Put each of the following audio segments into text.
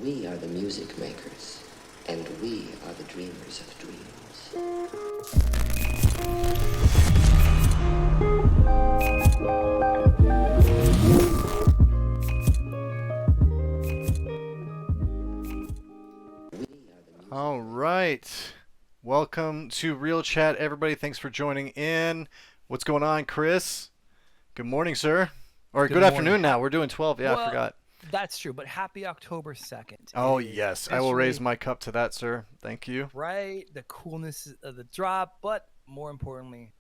We are the music makers, and we are the dreamers of dreams. All right. Welcome to ReelChat, everybody. Thanks for joining in. What's going on, Chris? Good morning, sir. Or good afternoon now. We're doing 12. Yeah, I forgot. That's true, but happy October 2nd. Oh, yes. I will raise my cup to that, sir. Thank you. Right? The coolness of the drop, but more importantly,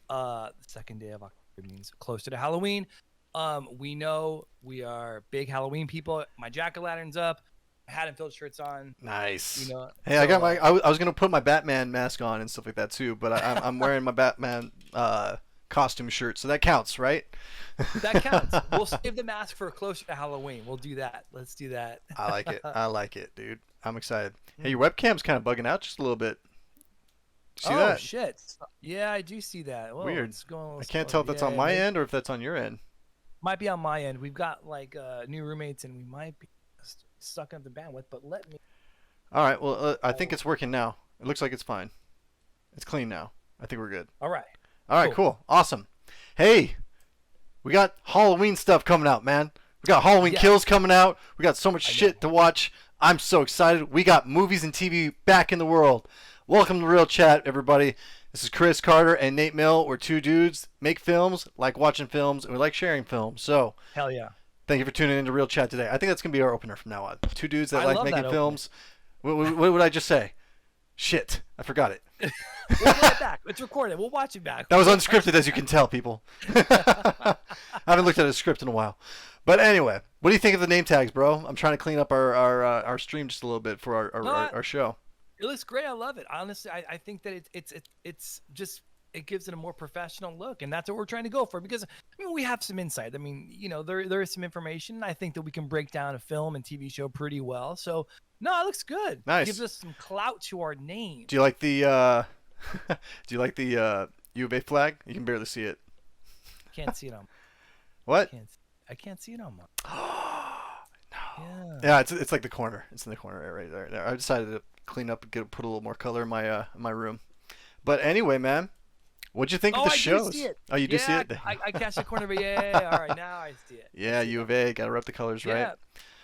the second day of October means closer to Halloween. We know we are big Halloween people. My jack-o'-lantern's up. Hat and filter shirts on. Nice. You know, hey, so, I got my. I was gonna put my Batman mask on and stuff like that too, but I'm wearing my Batman costume shirt, so that counts, right? That counts. We'll save the mask for closer to Halloween. We'll do that. Let's do that. I like it. I like it, dude. I'm excited. Hey, your webcam's kind of bugging out just a little bit. See that? Oh shit! Yeah, I do see that. Whoa, weird. I can't tell if that's on my end or if that's on your end. Might be on my end. We've got like new roommates, and we might be sucking up the bandwidth, but let me. All right. Well, I think it's working now. It looks like it's fine. It's clean now. I think we're good. All right. All right. Cool. Awesome. Hey, we got Halloween stuff coming out, man. We got Halloween Kills coming out. We got so much shit to watch. I'm so excited. We got movies and TV back in the world. Welcome to ReelChat, everybody. This is Chris Carter and NAT3MILL. We're two dudes, make films, like watching films, and we like sharing films. So, hell yeah. Thank you for tuning in to ReelChat today. I think that's going to be our opener from now on. Two dudes that like making films. What would I just say? Shit. I forgot it. We'll play it back. It's recorded. We'll watch it back. That was unscripted, as you can tell, people. I haven't looked at a script in a while. But anyway, what do you think of the name tags, bro? I'm trying to clean up our stream just a little bit for our show. It looks great. I love it. Honestly, I think that it's just... it gives it a more professional look, and that's what we're trying to go for, because I mean, we have some insight. I mean, you know, there is some information. I think that we can break down a film and TV show pretty well. So no, it looks good. Nice. It gives us some clout to our name. Do you like the U of A flag? You can barely see it. Can't see it on. What? I can't see it on. No. Yeah, it's like the corner. It's in the corner right there. I decided to clean up and put a little more color in my room. But anyway, man. What'd you think of the shows? Oh, you do see it? I catch the corner, but yeah. All right, now I see it. Yeah, U of A, gotta rep the colors, right?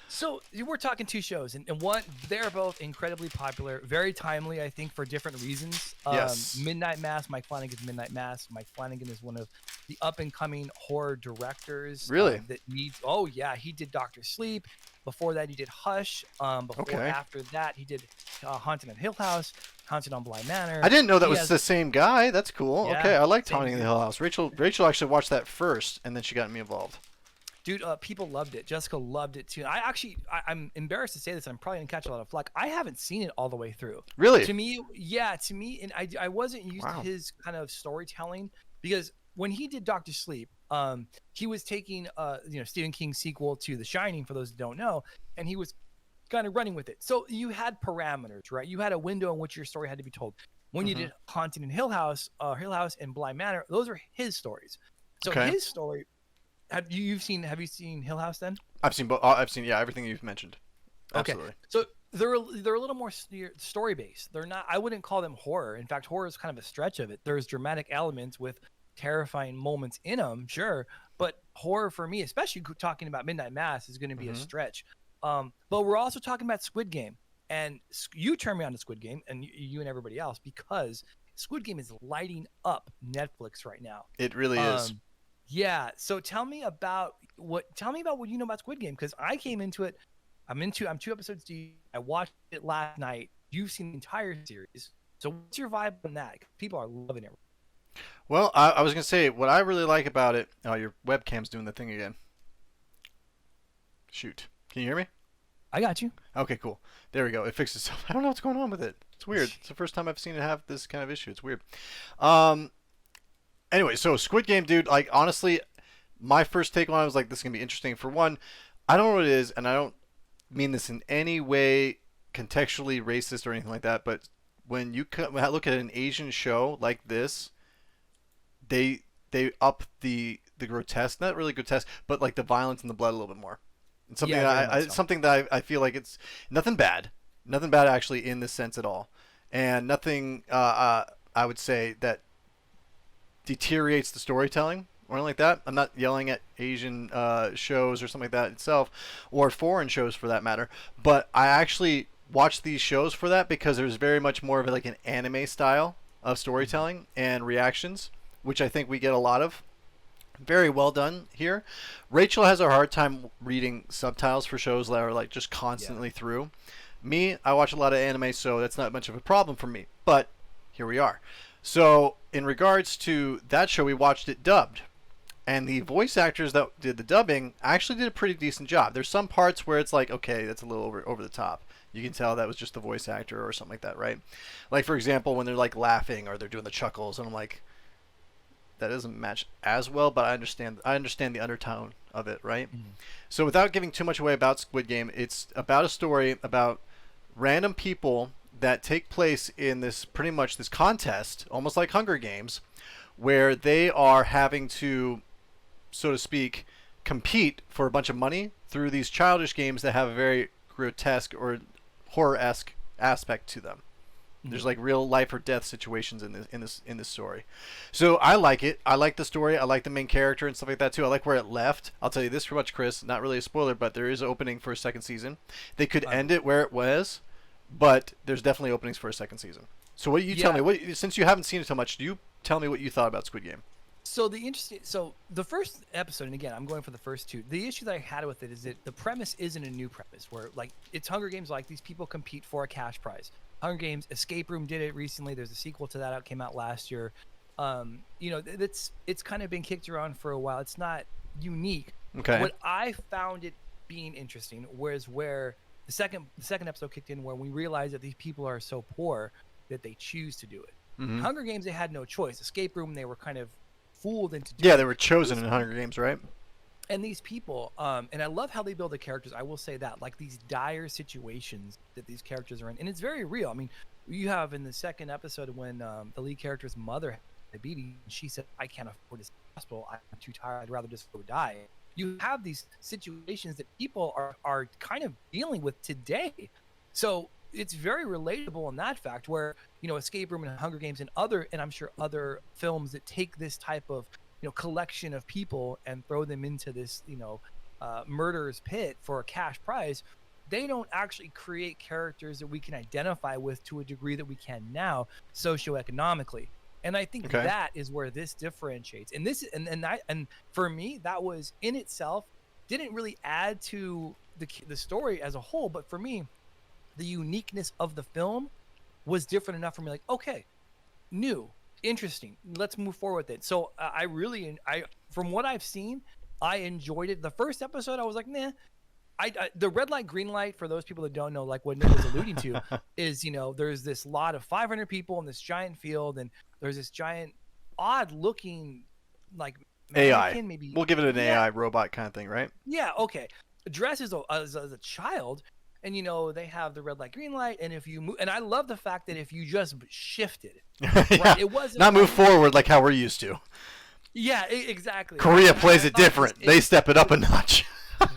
So we're talking two shows, and one, they're both incredibly popular, very timely, I think, for different reasons. Yes. Midnight Mass, Mike Flanagan's Midnight Mass. Mike Flanagan is one of the up-and-coming horror directors. Really? Oh yeah, he did Dr. Sleep. Before that, he did Hush. After that, he did Haunted on Hill House, Haunted on Bly Manor. I didn't know that was the same guy. That's cool. Yeah, okay, I liked Haunting on the Hill House. Rachel actually watched that first, and then she got me involved. Dude, people loved it. Jessica loved it too. I'm embarrassed to say this. I'm probably gonna catch a lot of flack. I haven't seen it all the way through. Really? To me, and I wasn't used to his kind of storytelling, because when he did Dr. Sleep, he was taking Stephen King's sequel to The Shining, for those who don't know, and he was kind of running with it. So you had parameters, right? You had a window in which your story had to be told. When you did Haunted in Hill House and Bly Manor, those are his stories. So his story. Have you seen Hill House then? I've seen both. I've seen everything you've mentioned. Absolutely. Okay. So they're a little more story based. They're not. I wouldn't call them horror. In fact, horror is kind of a stretch of it. There's dramatic elements with terrifying moments in them, sure, but horror for me, especially talking about Midnight Mass, is going to be a stretch. But we're also talking about Squid Game, and you turned me on to Squid Game, and you and everybody else, because Squid Game is lighting up Netflix right now. It really is. Yeah. So tell me about what you know about Squid Game, because I came into it. I'm 2 episodes deep. I watched it last night. You've seen the entire series. So what's your vibe on that? People are loving it. Well, I was gonna say what I really like about it. Oh, your webcam's doing the thing again. Shoot. Can you hear me? I got you. Okay, cool. There we go. It fixed itself. I don't know what's going on with it. It's weird. It's the first time I've seen it have this kind of issue. It's weird. Anyway, so Squid Game, dude, like, honestly, my first take on it was like, this is going to be interesting. For one, I don't know what it is, and I don't mean this in any way contextually racist or anything like that, but when I look at an Asian show like this, they up the grotesque, not really grotesque, but like the violence and the blood a little bit more. It's something Yeah, very that much so. something that I feel like it's nothing bad, nothing bad actually in this sense at all, and nothing I would say that deteriorates the storytelling or anything like that. I'm not yelling at Asian shows or something like that itself, or foreign shows for that matter. But I actually watch these shows for that because there's very much more of like an anime style of storytelling and reactions, which I think we get a lot of. Very well done here. Rachel has a hard time reading subtitles for shows that are like just constantly through. Me, I watch a lot of anime, so that's not much of a problem for me. But here we are. So in regards to that show, we watched it dubbed, and the voice actors that did the dubbing actually did a pretty decent job. There's some parts where it's like, okay, that's a little over the top. You can tell that was just the voice actor or something like that, right? Like for example, when they're like laughing or they're doing the chuckles, and I'm like, that doesn't match as well, but I understand the undertone of it, right? Mm-hmm. So without giving too much away about Squid Game, it's about a story about random people that take place in this pretty much this contest, almost like Hunger Games, where they are having to, so to speak, compete for a bunch of money through these childish games that have a very grotesque or horror-esque aspect to them. There's like real life or death situations in this story. So I like it. I like the story. I like the main character and stuff like that too. I like where it left. I'll tell you this for much, Chris. Not really a spoiler, but there is opening for a second season. They could end it where it was, but there's definitely openings for a second season. So what do you tell me? What, since you haven't seen it so much, do you tell me what you thought about Squid Game? So the first episode, and again, I'm going for the first two. The issue that I had with it is that the premise isn't a new premise, where like it's Hunger Games, like these people compete for a cash prize. Hunger Games Escape Room did it recently. There's a sequel to that came out last year. It's kind of been kicked around for a while. It's not unique. Okay. What I found it being interesting was where the second episode kicked in, where we realized that these people are so poor that they choose to do it. Mm-hmm. Hunger Games, they had no choice. Escape Room, they were kind of fooled into doing. Yeah, they were chosen in Hunger Games, right? And these people, and I love how they build the characters. I will say that, like these dire situations that these characters are in, and it's very real. I mean, you have in the second episode when the lead character's mother had a baby, and she said, "I can't afford this hospital. I'm too tired. I'd rather just go die." You have these situations that people are kind of dealing with today, so it's very relatable in that fact. Where Escape Room and Hunger Games and I'm sure other films that take this type of collection of people and throw them into this murderer's pit for a cash prize, they don't actually create characters that we can identify with to a degree that we can now socioeconomically. And I think that is where this differentiates. And this and for me, that was in itself didn't really add to the story as a whole, but for me, the uniqueness of the film was different enough for me. Like, okay, new, interesting, let's move forward with it. So I from what I've seen, I enjoyed it. The first episode I was like, nah. The red light green light, for those people that don't know, like what Nick was alluding to, is there's this lot of 500 people in this giant field, and there's this giant odd looking like AI, maybe we'll give it an AI robot kind of thing, right? Yeah, okay, dressed as a child. And they have the red light, green light, and if you move, and I love the fact that if you just shifted, right, it wasn't not move forward like how we're used to. Yeah, exactly. Korea plays it different. They step it up a notch.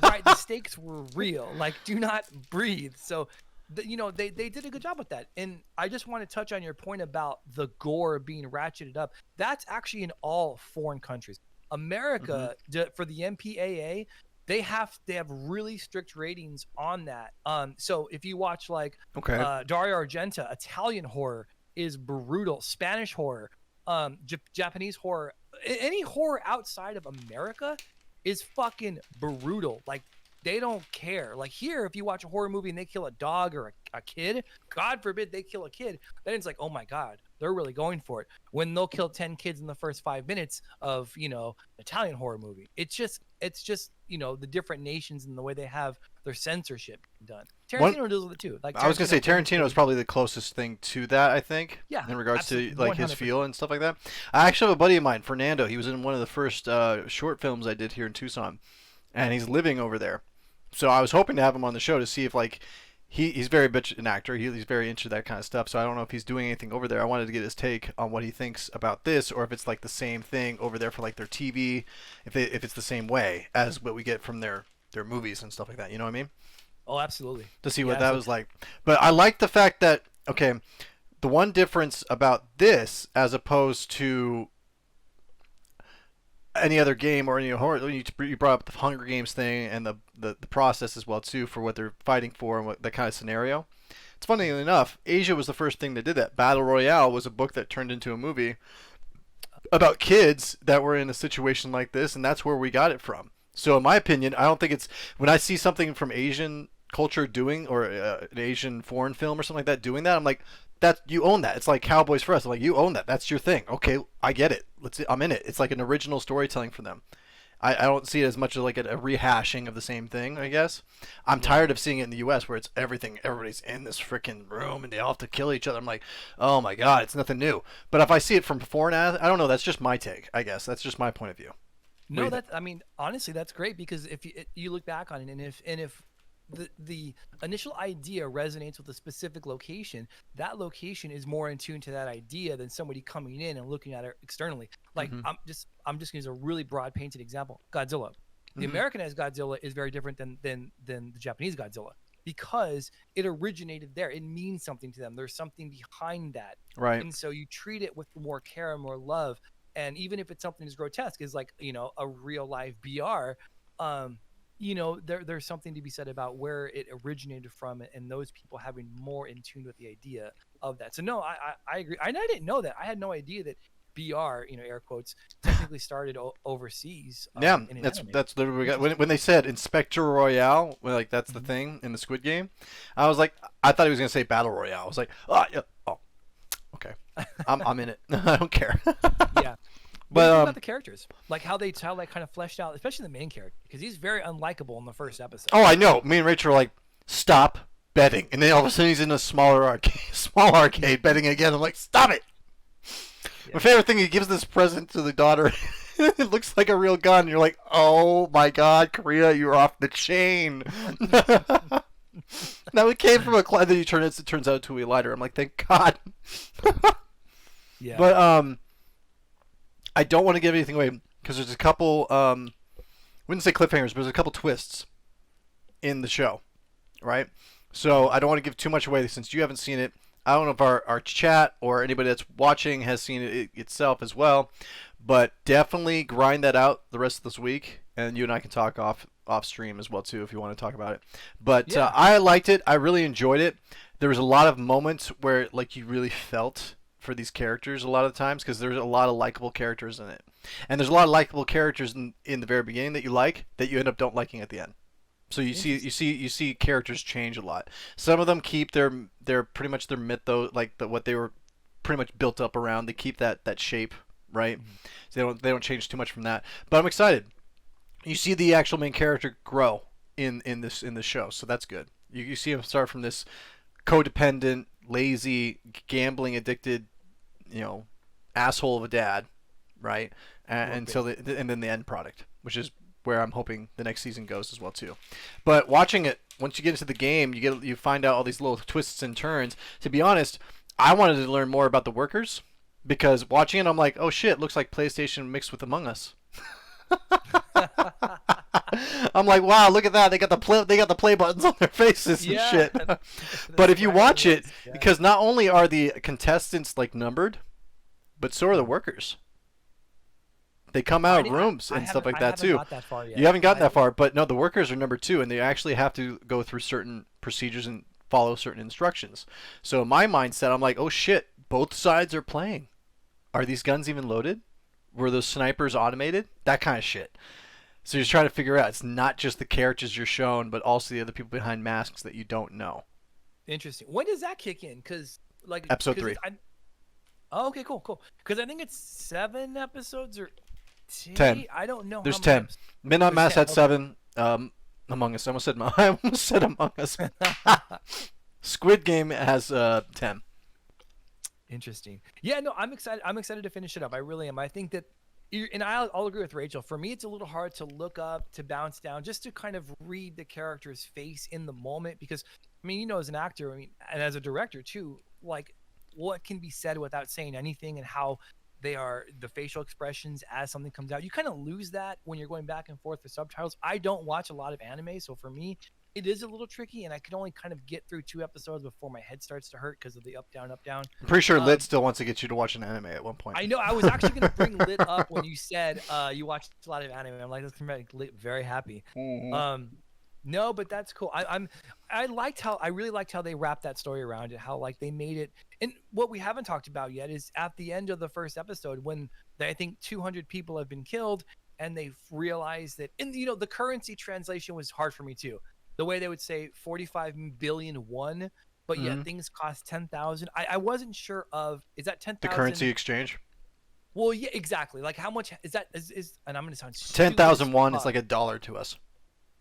Right, the stakes were real. Like, do not breathe. So, they did a good job with that. And I just want to touch on your point about the gore being ratcheted up. That's actually in all foreign countries. America, for the MPAA. They have really strict ratings on that. So if you watch Dario Argento, Italian horror is brutal. Spanish horror, Japanese horror, any horror outside of America is fucking brutal. Like, they don't care. Like here, if you watch a horror movie and they kill a dog or a kid, God forbid they kill a kid, then it's like, oh my God, they're really going for it. When they'll kill 10 kids in the first 5 minutes of, Italian horror movie. It's just, the different nations and the way they have their censorship done. Tarantino does with it too. Like I was going to say, Tarantino is probably the closest thing to that, I think, in regards to like 100%. His feel and stuff like that. I actually have a buddy of mine, Fernando. He was in one of the first short films I did here in Tucson, and he's living over there. So I was hoping to have him on the show to see if he's very much an actor. He's very into that kind of stuff. So I don't know if he's doing anything over there. I wanted to get his take on what he thinks about this, or if it's like the same thing over there for like their TV, if it's the same way as what we get from their their movies and stuff like that. You know what I mean? Oh, absolutely. To see Yeah, what that was like. But I like the fact that, okay, the one difference about this as opposed to any other game or any horror, you brought up the Hunger Games thing and the process as well too for what they're fighting for and what that kind of scenario. It's funny enough, Asia was the first thing that did that. Battle Royale was a book that turned into a movie about kids that were in a situation like this, and that's where we got it from. So in my opinion, I don't think it's when I see something from Asian culture doing or an Asian foreign film or something like that doing that, I'm like, that you own that. It's like Cowboys for us. I'm like, you own that. That's your thing. Okay, I get it. I'm in it. It's like an original storytelling for them. I don't see it as much as like a rehashing of the same thing, I guess. I'm tired of seeing it in the U.S. where it's everybody's in this freaking room and they all have to kill each other. I'm like, oh my God, it's nothing new. But if I see it from before and after, I don't know. That's just my take, I guess. That's just my point of view. No, I mean, honestly, that's great because if you look back on it, and if the initial idea resonates with a specific location, that location is more in tune to that idea than somebody coming in and looking at it externally. Like I'm just going to use a really broad painted example. Godzilla. The Americanized Godzilla is very different than the Japanese Godzilla because it originated there. It means something to them. There's something behind that. Right. And so you treat it with more care and more love. And even if it's something as grotesque as like, a real life BR, there's something to be said about where it originated from and those people having more in tune with the idea of that. So no, I agree. I didn't know that. I had no idea that BR, air quotes, technically started overseas. Yeah, that's literally what we got. When they said Inspector Royale, like that's the thing in the Squid Game, I was like, I thought he was gonna say Battle Royale. I was like, oh yeah, okay, I'm in it. I don't care. Yeah. But about the characters, like how they kind of fleshed out, especially the main character, because he's very unlikable in the first episode. Oh, I know. Me and Rachel are like, stop betting, and then all of a sudden he's in a small arcade betting again. I'm like, stop it. Yeah. My favorite thing, he gives this present to the daughter. It looks like a real gun. You're like, oh my God, Korea, you're off the chain. Now it came from a client. Then it turns out to a lighter. I'm like, thank God. Yeah. But I don't want to give anything away because there's a couple, wouldn't say cliffhangers, but there's a couple twists in the show, right? So I don't want to give too much away since you haven't seen it. I don't know if our chat or anybody that's watching has seen it itself as well, but definitely grind that out the rest of this week, and you and I can talk off stream as well too if you want to talk about it. But yeah. I liked it. I really enjoyed it. There was a lot of moments where like you really felt for these characters a lot of the times because there's a lot of likable characters in it, and there's a lot of likable characters in the very beginning that you like that you end up don't liking at the end. So you see characters change a lot. Some of them keep their pretty much their mythos, like what they were pretty much built up around. They keep that shape, right? Mm-hmm. So they don't change too much from that. But I'm excited. You see the actual main character grow in this show, so that's good. You see him start from this codependent, lazy, gambling addicted, asshole of a dad, right? And then the end product, which is where I'm hoping the next season goes as well too. But watching it, once you get into the game, you find out all these little twists and turns. To be honest, I wanted to learn more about the workers because watching it, I'm like, oh shit, looks like PlayStation mixed with Among Us. I'm like, wow, look at that. They got the play buttons on their faces and shit. But if you watch it, because not only are the contestants like numbered, but so are the workers. They come out of rooms and stuff like that too. Got that far yet. You haven't gotten that far, but no, the workers are number 2, and they actually have to go through certain procedures and follow certain instructions. So in my mindset, I'm like, oh shit, both sides are playing. Are these guns even loaded? Were those snipers automated? That kind of shit. So you're trying to figure out it's not just the characters you're shown, but also the other people behind masks that you don't know. Interesting. When does that kick in? Because like episode 3. Oh, okay, cool. Because I think it's 7 episodes or 10. I don't know. There's 10. Midnight Mass had 7. Among Us. I almost said Among Us. Squid Game has 10. Interesting. Yeah, no, I'm excited. I'm excited to finish it up. I really am. I think that, and I'll agree with Rachel. For me, it's a little hard to look up, to bounce down, just to kind of read the character's face in the moment. Because, I mean, as an actor, and as a director too, like, what can be said without saying anything, and how They are the facial expressions as something comes out. You kind of lose that when you're going back and forth for subtitles. I don't watch a lot of anime, so for me, it is a little tricky, and I can only kind of get through 2 episodes before my head starts to hurt because of the up down up down. I'm pretty sure Lit still wants to get you to watch an anime at one point. I know. I was actually going to bring Lit up when you said you watched a lot of anime. I'm like, let's make Lit very happy. No, but that's cool. I really liked how they wrapped that story around it. How like they made it. And what we haven't talked about yet is at the end of the first episode when I think 200 people have been killed, and they realized that. And the currency translation was hard for me too. The way they would say 45 billion won, but yet things cost 10,000. I wasn't sure of, is that 10,000? The currency exchange. Well, yeah, exactly. Like how much is that? Is and I'm going to sound 10,000 won is like $1 to us.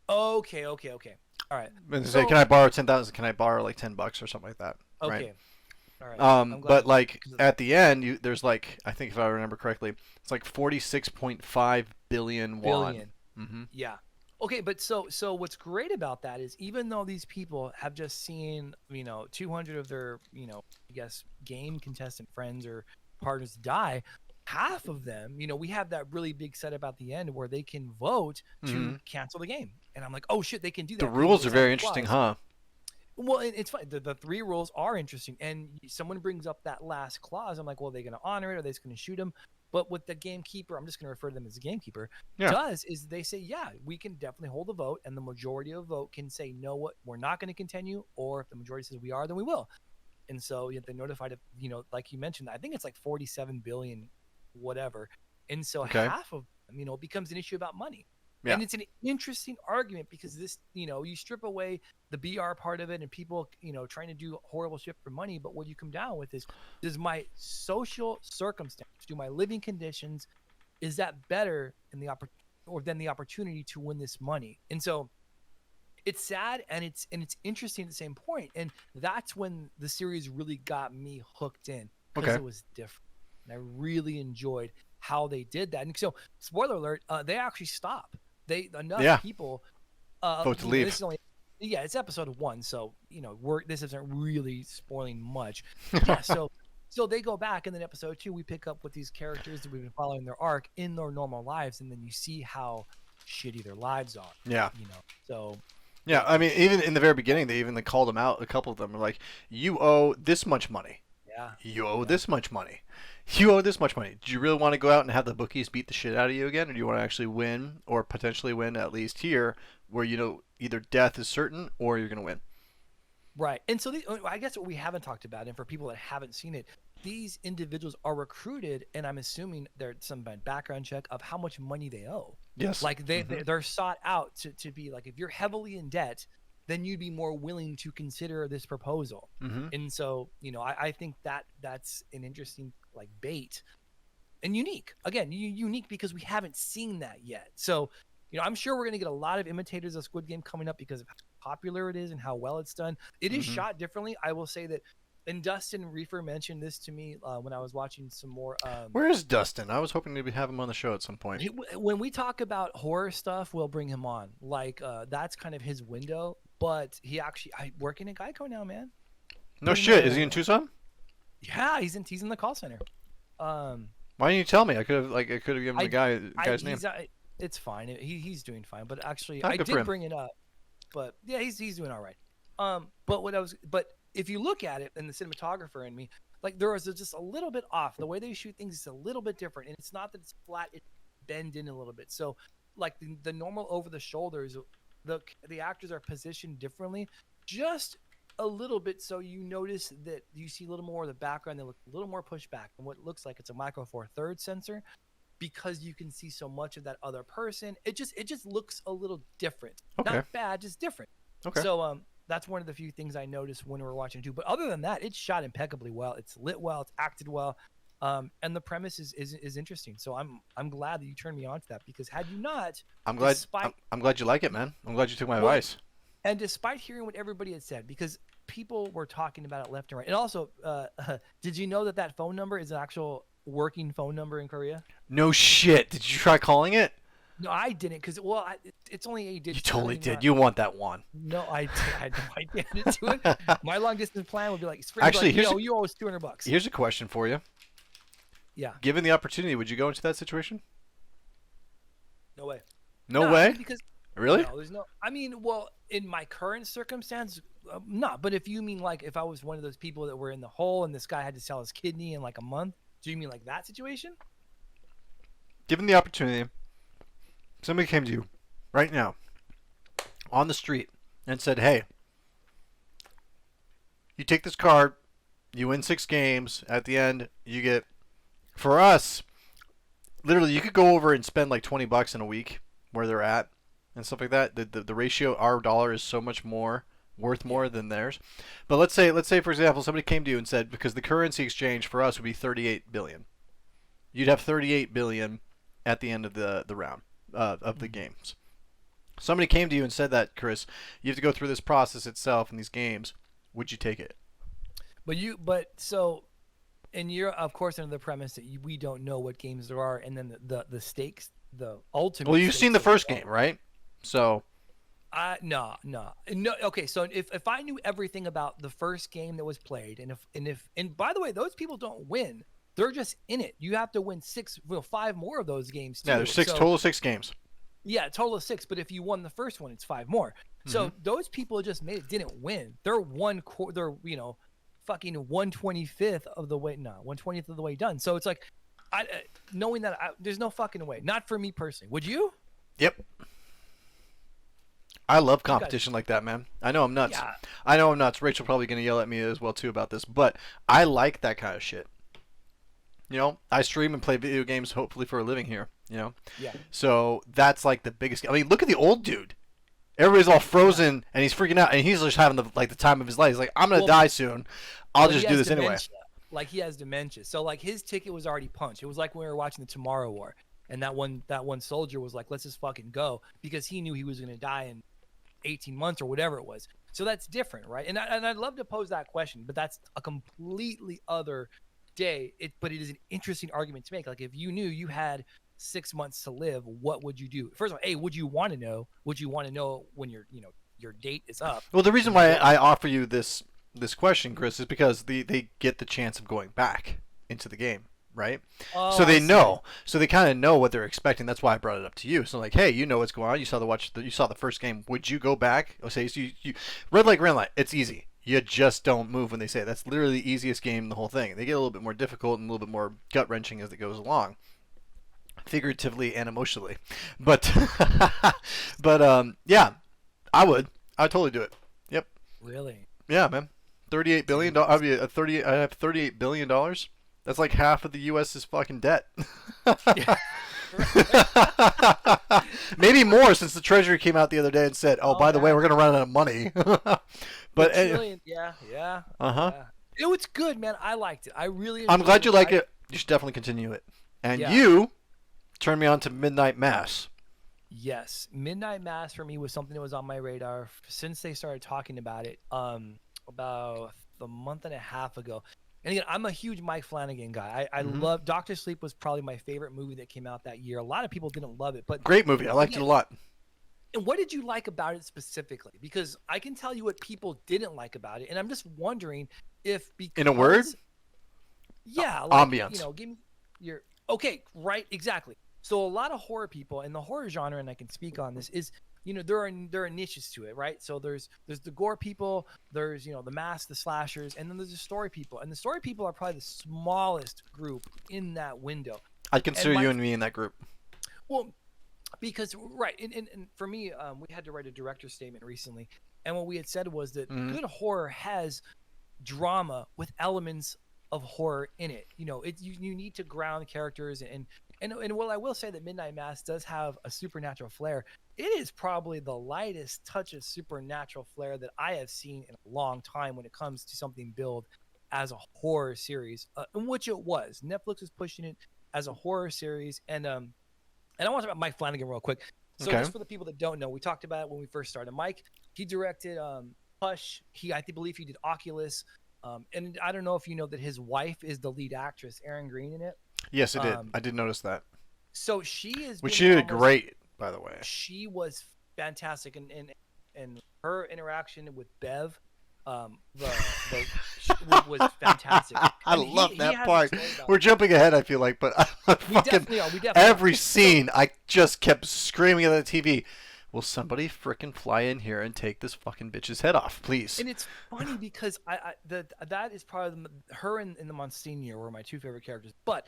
Okay. All right. So, can I borrow 10,000? Can I borrow like $10 or something like that? Okay. Right? All right. But like at the end, there's like, I think if I remember correctly, it's like 46.5 billion won. Yeah. Okay, but so what's great about that is even though these people have just seen 200 of their I guess game contestant friends or partners die, half of them we have that really big setup at the end where they can vote to cancel the game, and I'm like, oh shit, they can do that. The rules are very interesting, huh? Well, it's fine. The 3 rules are interesting, and someone brings up that last clause. I'm like, well, are they going to honor it? Or are they just going to shoot him? But what the gamekeeper, I'm just going to refer to them as a gamekeeper, does is they say, yeah, we can definitely hold a vote, and the majority of vote can say, no, what we're not going to continue, or if the majority says we are, then we will. And so they notified it, like you mentioned, I think it's like 47 billion, whatever. And so half of them, it becomes an issue about money. Yeah. And it's an interesting argument because this, you strip away the BR part of it and people, trying to do horrible shit for money. But what you come down with is, does my social circumstance, do my living conditions, is that better than the opportunity to win this money? And so it's sad and it's interesting at the same point. And that's when the series really got me hooked in because it was different. And I really enjoyed how they did that. And so, spoiler alert, they actually stop. Enough people vote to leave. It's episode 1, so this isn't really spoiling much. Yeah, so they go back, and then episode 2 we pick up with these characters that we've been following their arc in their normal lives, and then you see how shitty their lives are. Yeah, so. Yeah, I mean, even in the very beginning, they even called them out. A couple of them were like, "You owe this much money. Yeah. You owe this much money. You owe this much money. Do you really want to go out and have the bookies beat the shit out of you again, or do you want to actually win, or potentially win at least here, where either death is certain or you're going to win?" Right. And so I guess what we haven't talked about, and for people that haven't seen it, these individuals are recruited, and I'm assuming there's some background check of how much money they owe. Yes. Like they're sought out to be like, if you're heavily in debt, then you'd be more willing to consider this proposal. And so, I think that's an interesting bait and unique. Again, unique because we haven't seen that yet. So, I'm sure we're going to get a lot of imitators of Squid Game coming up because of how popular it is and how well it's done. It is shot differently. I will say that, and Dustin Reefer mentioned this to me when I was watching some more. Where is Dustin? I was hoping to have him on the show at some point. When we talk about horror stuff, we'll bring him on. That's kind of his window. But he actually, working at Geico now, man. No shit. Is he in Tucson? Yeah, he's in the call center. Why didn't you tell me? I could have given the guy's name. It's fine. He's doing fine. But actually, I did bring it up. But yeah, he's doing all right. But if you look at it, and the cinematographer and me, there was just a little bit off. The way they shoot things is a little bit different, and it's not that it's flat; it's bend in a little bit. So, the normal over the shoulders. The actors are positioned differently, just a little bit, so you notice that you see a little more of the background. They look a little more pushed back, and what looks like it's a Micro Four Thirds sensor, because you can see so much of that other person. It just looks a little different. Okay. Not bad, just different. Okay. So that's one of the few things I noticed when we were watching too. But other than that, it's shot impeccably well. It's lit well. It's acted well. And the premise is interesting. So I'm glad that you turned me on to that, because had you not, I'm glad you like it, man. I'm glad you took my advice. And despite hearing what everybody had said, because people were talking about it left and right, and also, did you know that phone number is an actual working phone number in Korea? No shit. Did you try calling it? No, I didn't, because it's only 8 digits. You totally did. You want that one? No, I had no idea to do it. My long distance plan would be you owe us $200. Here's a question for you. Yeah. Given the opportunity, would you go into that situation? No way. No way. Because Really? no, there's no. I mean, well, in my current circumstance, not. But if you mean like if I was one of those people that were in the hole and this guy had to sell his kidney in like a month, do you mean like that situation? Given the opportunity, somebody came to you right now on the street and said, "Hey, you take this card, you win 6 games. At the end, you get for us." Literally, you could go over and spend like $20 in a week where they're at and stuff like that. The ratio, our dollar is so much more worth more than theirs. But let's say for example, somebody came to you and said, because the currency exchange for us would be 38 billion. You'd have 38 billion at the end of the round of the games. Somebody came to you and said that, Chris, you have to go through this process itself in these games. Would you take it? And you're of course under the premise that we don't know what games there are, and then the stakes, the ultimate. Well, you've seen the first game, right? So. No. Okay, so if I knew everything about the first game that was played, and by the way, those people don't win; they're just in it. You have to win 5 more of those games too. Yeah, there's total of 6 games. Yeah, total of 6. But if you won the first one, it's 5 more. So those people just didn't win. They're fucking 1/25th of the way. No, 1/20th of the way done. So it's like, knowing that there's no fucking way. Not for me personally. Would you? Yep. I love competition like that, man. I know I'm nuts. Yeah. I know I'm nuts. Rachel probably gonna yell at me as well too about this, but I like that kind of shit. You know, I stream and play video games hopefully for a living here. You know. Yeah. So that's like the biggest. I mean, look at the old dude. Everybody's all frozen and he's freaking out and he's just having the time of his life. He's like, I'm gonna die soon. I'll just do this anyway. Like he has dementia. So like his ticket was already punched. It was like when we were watching the Tomorrow War, and that one soldier was like, let's just fucking go, because he knew he was gonna die in 18 months or whatever it was. So that's different, right? And I'd love to pose that question, but that's a completely other day. But it is an interesting argument to make. Like if you knew you had 6 months to live, what would you do? First of all, would you want to know? Would you want to know when your date is up? Well, the reason why I offer you this question, Chris, is because they get the chance of going back into the game, right? Oh, so they know, so they kind of know what they're expecting. That's why I brought it up to you. So like, hey, you know what's going on. You saw the first game. Would you go back? Okay, so you red light, green light. It's easy. You just don't move when they say it. That's literally the easiest game in the whole thing. They get a little bit more difficult and a little bit more gut wrenching as it goes along, figuratively and emotionally. But yeah, I'd totally do it. Yep. Really? Yeah, man. $38 billion. I have $38 billion. That's like half of the U.S.'s fucking debt. Maybe more, since the Treasury came out the other day and said, "Oh, by the way, we're gonna run out of money." But yeah. Uh-huh. Yeah. It was good, man. I liked it. I really. I'm glad you like it. You should definitely continue it. And you turned me on to Midnight Mass. Yes, Midnight Mass for me was something that was on my radar since they started talking about it. About a month and a half ago. And again, I'm a huge Mike Flanagan guy. I love Dr. Sleep. Was probably my favorite movie that came out that year. A lot of people didn't love it, but great movie. I liked it a lot. And what did you like about it specifically? Because I can tell you what people didn't like about it, and I'm just wondering if in a word, ambiance. Give me your right, exactly. So a lot of horror people in the horror genre, and I can speak on this, is there are niches to it, right? So there's the gore people, there's the mass, the slashers, and then there's the story people. And the story people are probably the smallest group in that window. I'd consider you and me in that group. Well, because and for me, we had to write a director's statement recently, and what we had said was that good horror has drama with elements of horror in it. You need to ground characters and while I will say that Midnight Mass does have a supernatural flair, it is probably the lightest touch of supernatural flair that I have seen in a long time when it comes to something billed as a horror series, in which it was. Netflix was pushing it as a horror series, and I want to talk about Mike Flanagan real quick. So just for the people that don't know, we talked about it when we first started. Mike, he directed Hush. I believe he did Oculus. And I don't know if you know that his wife is the lead actress, Erin Green, in it. Yes, I did. I did notice that. So she is. Which she did great, by the way. She was fantastic, and her interaction with Bev, was fantastic. I mean, love he that has a part. story about We're it. jumping ahead, I feel like, but We fucking definitely are. We definitely every are. scene, I just kept screaming at the TV. Will somebody frickin' fly in here and take this fucking bitch's head off, please? And it's funny because that is probably her and the Monsignor were my two favorite characters. But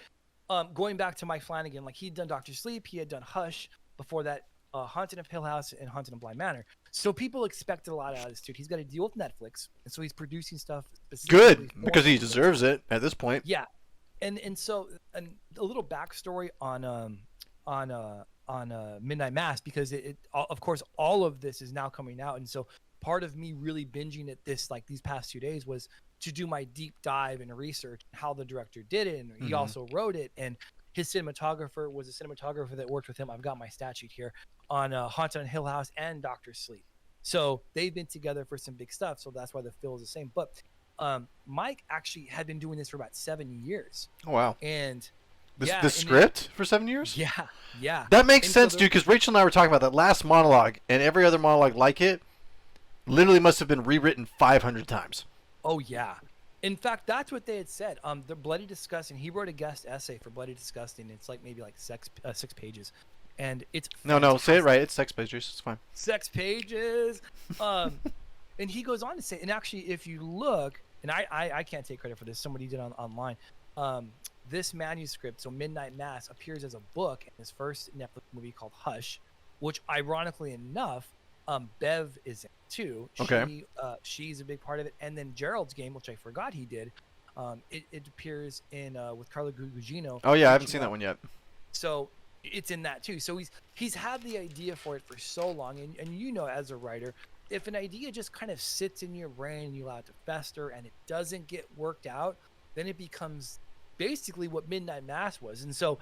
going back to Mike Flanagan, like he'd done Doctor Sleep, he had done Hush before that, Haunted of Hill House and Haunted of Bly Manor. So people expected a lot out of this dude. He's got to deal with Netflix, and so he's producing stuff specifically Good, for because he Netflix. deserves it at this point. Yeah, and so a little backstory on Midnight Mass, because of course all of this is now coming out, and so part of me really binging at this like these past 2 days was to do my deep dive and research how the director did it, and he also wrote it, and his cinematographer was a cinematographer that worked with him. I've got my stat sheet here on Haunted on Hill House and Doctor Sleep, so they've been together for some big stuff, so that's why the feel is the same. But Mike actually had been doing this for about 7 years. Oh, wow. And the script for 7 years? Yeah. That makes And sense, so dude, because Rachel and I were talking about that last monologue, and every other monologue like it literally must have been rewritten 500 times. Oh, yeah. In fact, that's what they had said. The Bloody Disgusting, he wrote a guest essay for Bloody Disgusting. It's like maybe like 6 pages. And it's No, say it right. It's 6 pages. It's fine. 6 pages. And he goes on to say, and actually, if you look, and I can't take credit for this, somebody did online. This manuscript, so Midnight Mass, appears as a book in his first Netflix movie called Hush, which ironically enough, Bev is in too. Okay. She's a big part of it. And then Gerald's Game, which I forgot he did, it appears in with Carla Gugino. Oh, yeah, I haven't seen that one yet. So it's in that too. So he's had the idea for it for so long, and you know, as a writer, if an idea just kind of sits in your brain and you allow it to fester and it doesn't get worked out, then it becomes basically what Midnight Mass was. And so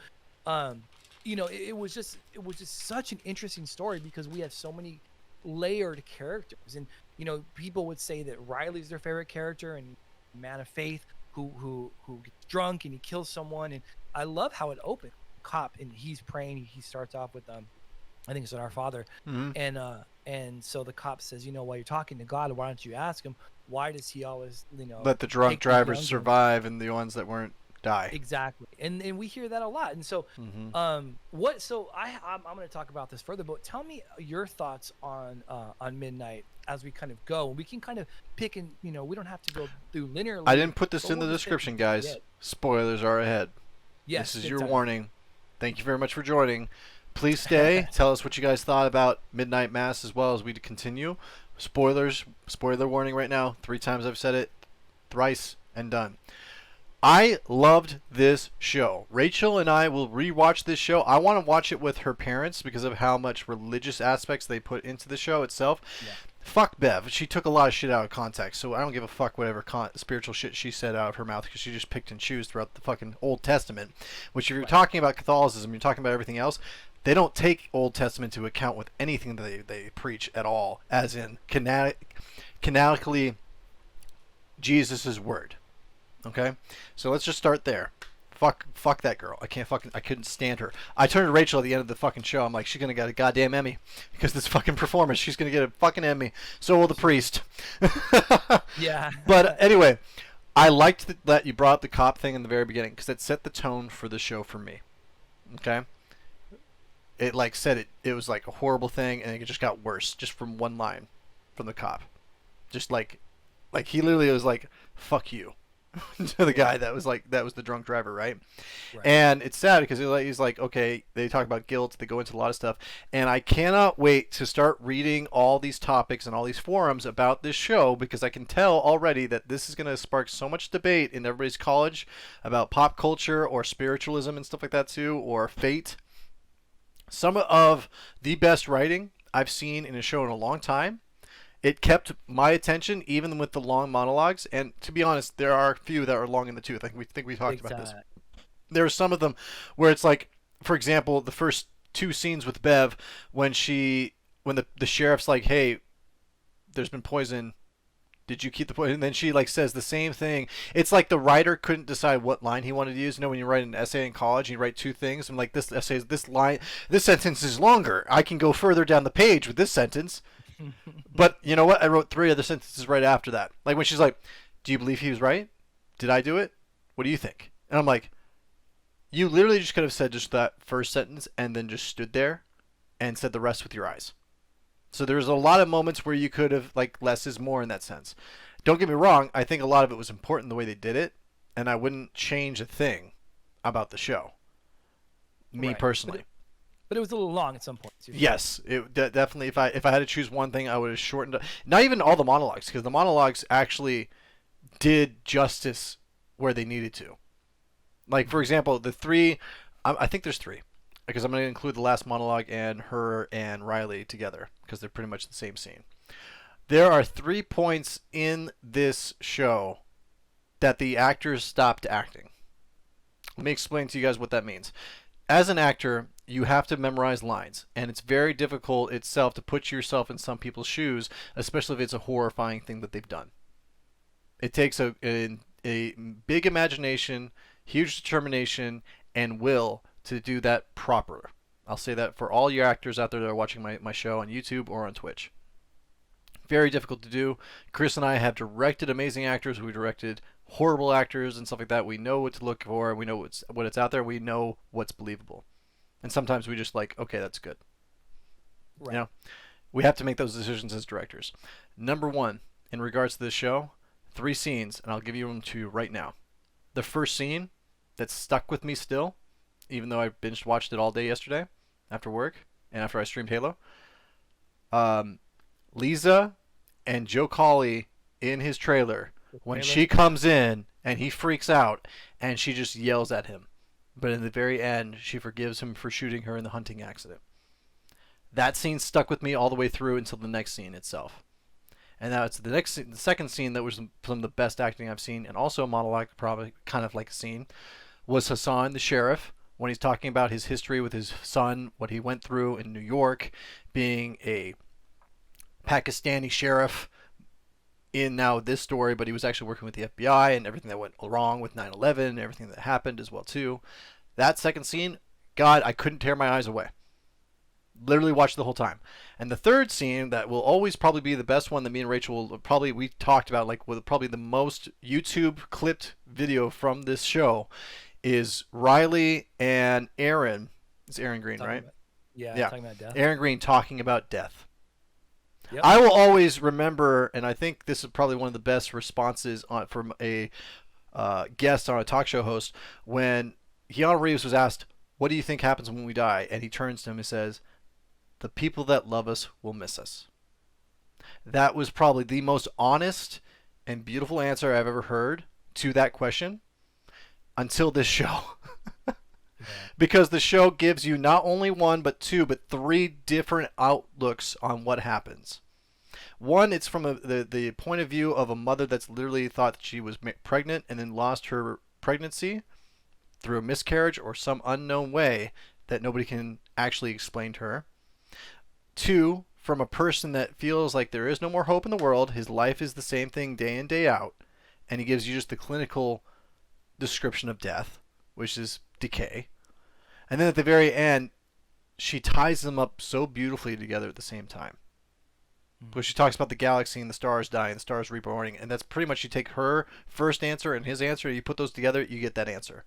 you know, it was just such an interesting story because we have so many layered characters. And you know, people would say that Riley's their favorite character, and Man of Faith who gets drunk and he kills someone. And I love how it opened. Cop, and he's praying. He starts off with I think it's Our Father. And so the cop says, you know, while you're talking to God, why don't you ask him, why does he always, you know, let the drunk drivers survive and the ones that weren't die? Exactly. And we hear that a lot. And so I'm going to talk about this further, but tell me your thoughts on Midnight as we kind of go. We can kind of pick, and you know, we don't have to go through linearly. I didn't put this in the description, guys. Spoilers are ahead. Yes, this is your warning. Thank you very much for joining. Please stay. Tell us what you guys thought about Midnight Mass as well as we continue. Spoilers. Spoiler warning right now. 3 times I've said it. Thrice and done. I loved this show. Rachel and I will rewatch this show. I want to watch it with her parents because of how much religious aspects they put into the show itself. Yeah. Fuck Bev. She took a lot of shit out of context, so I don't give a fuck whatever spiritual shit she said out of her mouth because she just picked and chose throughout the fucking Old Testament. Which, if you're talking about Catholicism, you're talking about everything else, they don't take Old Testament into account with anything that they preach at all, as in canonically Jesus' word. Okay? So let's just start there. Fuck that girl. I couldn't stand her. I turned to Rachel at the end of the fucking show. I'm like, she's gonna get a goddamn Emmy because this fucking performance. She's gonna get a fucking Emmy. So will the priest. Yeah. But anyway, I liked that you brought up the cop thing in the very beginning because it set the tone for the show for me. Okay. It like said it was like a horrible thing, and it just got worse just from one line from the cop. Just like he literally was like, "Fuck you." to the guy that was the drunk driver, right? And it's sad because he's like, okay, they talk about guilt, they go into a lot of stuff, and I cannot wait to start reading all these topics and all these forums about this show because I can tell already that this is going to spark so much debate in everybody's college about pop culture or spiritualism and stuff like that too, or fate. Some of the best writing I've seen in a show in a long time. It kept my attention even with the long monologues, and to be honest, there are a few that are long in the tooth. I think we talked about this. There are some of them where it's like, for example, the first 2 scenes with Bev when the sheriff's like, "Hey, there's been poison. Did you keep the poison?" And then she like says the same thing. It's like the writer couldn't decide what line he wanted to use. You know, when you write an essay in college, you write 2 things. I'm like, this sentence is longer. I can go further down the page with this sentence. But you know what? I wrote 3 other sentences right after that. Like when she's like, Do you believe he was right? Did I do it? What do you think? And I'm like, you literally just could have said just that first sentence and then just stood there and said the rest with your eyes. So there's a lot of moments where you could have, like, less is more in that sense. Don't get me wrong, I think a lot of it was important the way they did it, and I wouldn't change a thing about the show. Me personally. But it was a little long at some points. Yes, it definitely. If I had to choose one thing, I would have shortened it. Not even all the monologues, because the monologues actually did justice where they needed to. Like, for example, the three, I think there's three, because I'm going to include the last monologue and her and Riley together, because they're pretty much the same scene. There are 3 points in this show that the actors stopped acting. Let me explain to you guys what that means. As an actor, you have to memorize lines, and it's very difficult itself to put yourself in some people's shoes, especially if it's a horrifying thing that they've done. It takes a big imagination, huge determination, and will to do that proper. I'll say that for all your actors out there that are watching my show on YouTube or on Twitch. Very difficult to do. Chris and I have directed amazing actors. We directed horrible actors and stuff like that. We know what to look for. We know what it's out there. We know what's believable. And sometimes we just like, okay, that's good. Right. You know, we have to make those decisions as directors. Number one, in regards to this show, 3 scenes, and I'll give you them to you right now. The first scene that stuck with me still, even though I binge watched it all day yesterday after work and after I streamed Halo. Lisa and Joe Colley in his trailer when she comes in and he freaks out and she just yells at him. But in the very end, she forgives him for shooting her in the hunting accident. That scene stuck with me all the way through until the next scene itself. And now it's the second scene that was some of the best acting I've seen, and also a monologue, probably kind of like a scene, was Hassan, the sheriff, when he's talking about his history with his son, what he went through in New York, being a Pakistani sheriff in now this story, but he was actually working with the FBI and everything that went wrong with 9/11 and everything that happened as well too. That second scene, God, I couldn't tear my eyes away. Literally watched the whole time. And the third scene that will always probably be the best one that me and Rachel will probably, we talked about, like, with probably the most YouTube clipped video from this show, is Riley and Aaron. It's Aaron Green, right? Talking about death. Aaron Green talking about death. Yep. I will always remember, and I think this is probably one of the best responses from a guest on a talk show host, when Keanu Reeves was asked, "What do you think happens when we die?" And he turns to him and says, "The people that love us will miss us." That was probably the most honest and beautiful answer I've ever heard to that question until this show. Because the show gives you not only one, but two, but 3 different outlooks on what happens. One, it's from the point of view of a mother that's literally thought that she was pregnant and then lost her pregnancy through a miscarriage or some unknown way that nobody can actually explain to her. 2, from a person that feels like there is no more hope in the world, his life is the same thing day in, day out, and he gives you just the clinical description of death, which is decay. And then at the very end, she ties them up so beautifully together at the same time. Where she talks about the galaxy and the stars dying, the stars reborning, and that's pretty much, you take her first answer and his answer, you put those together, you get that answer.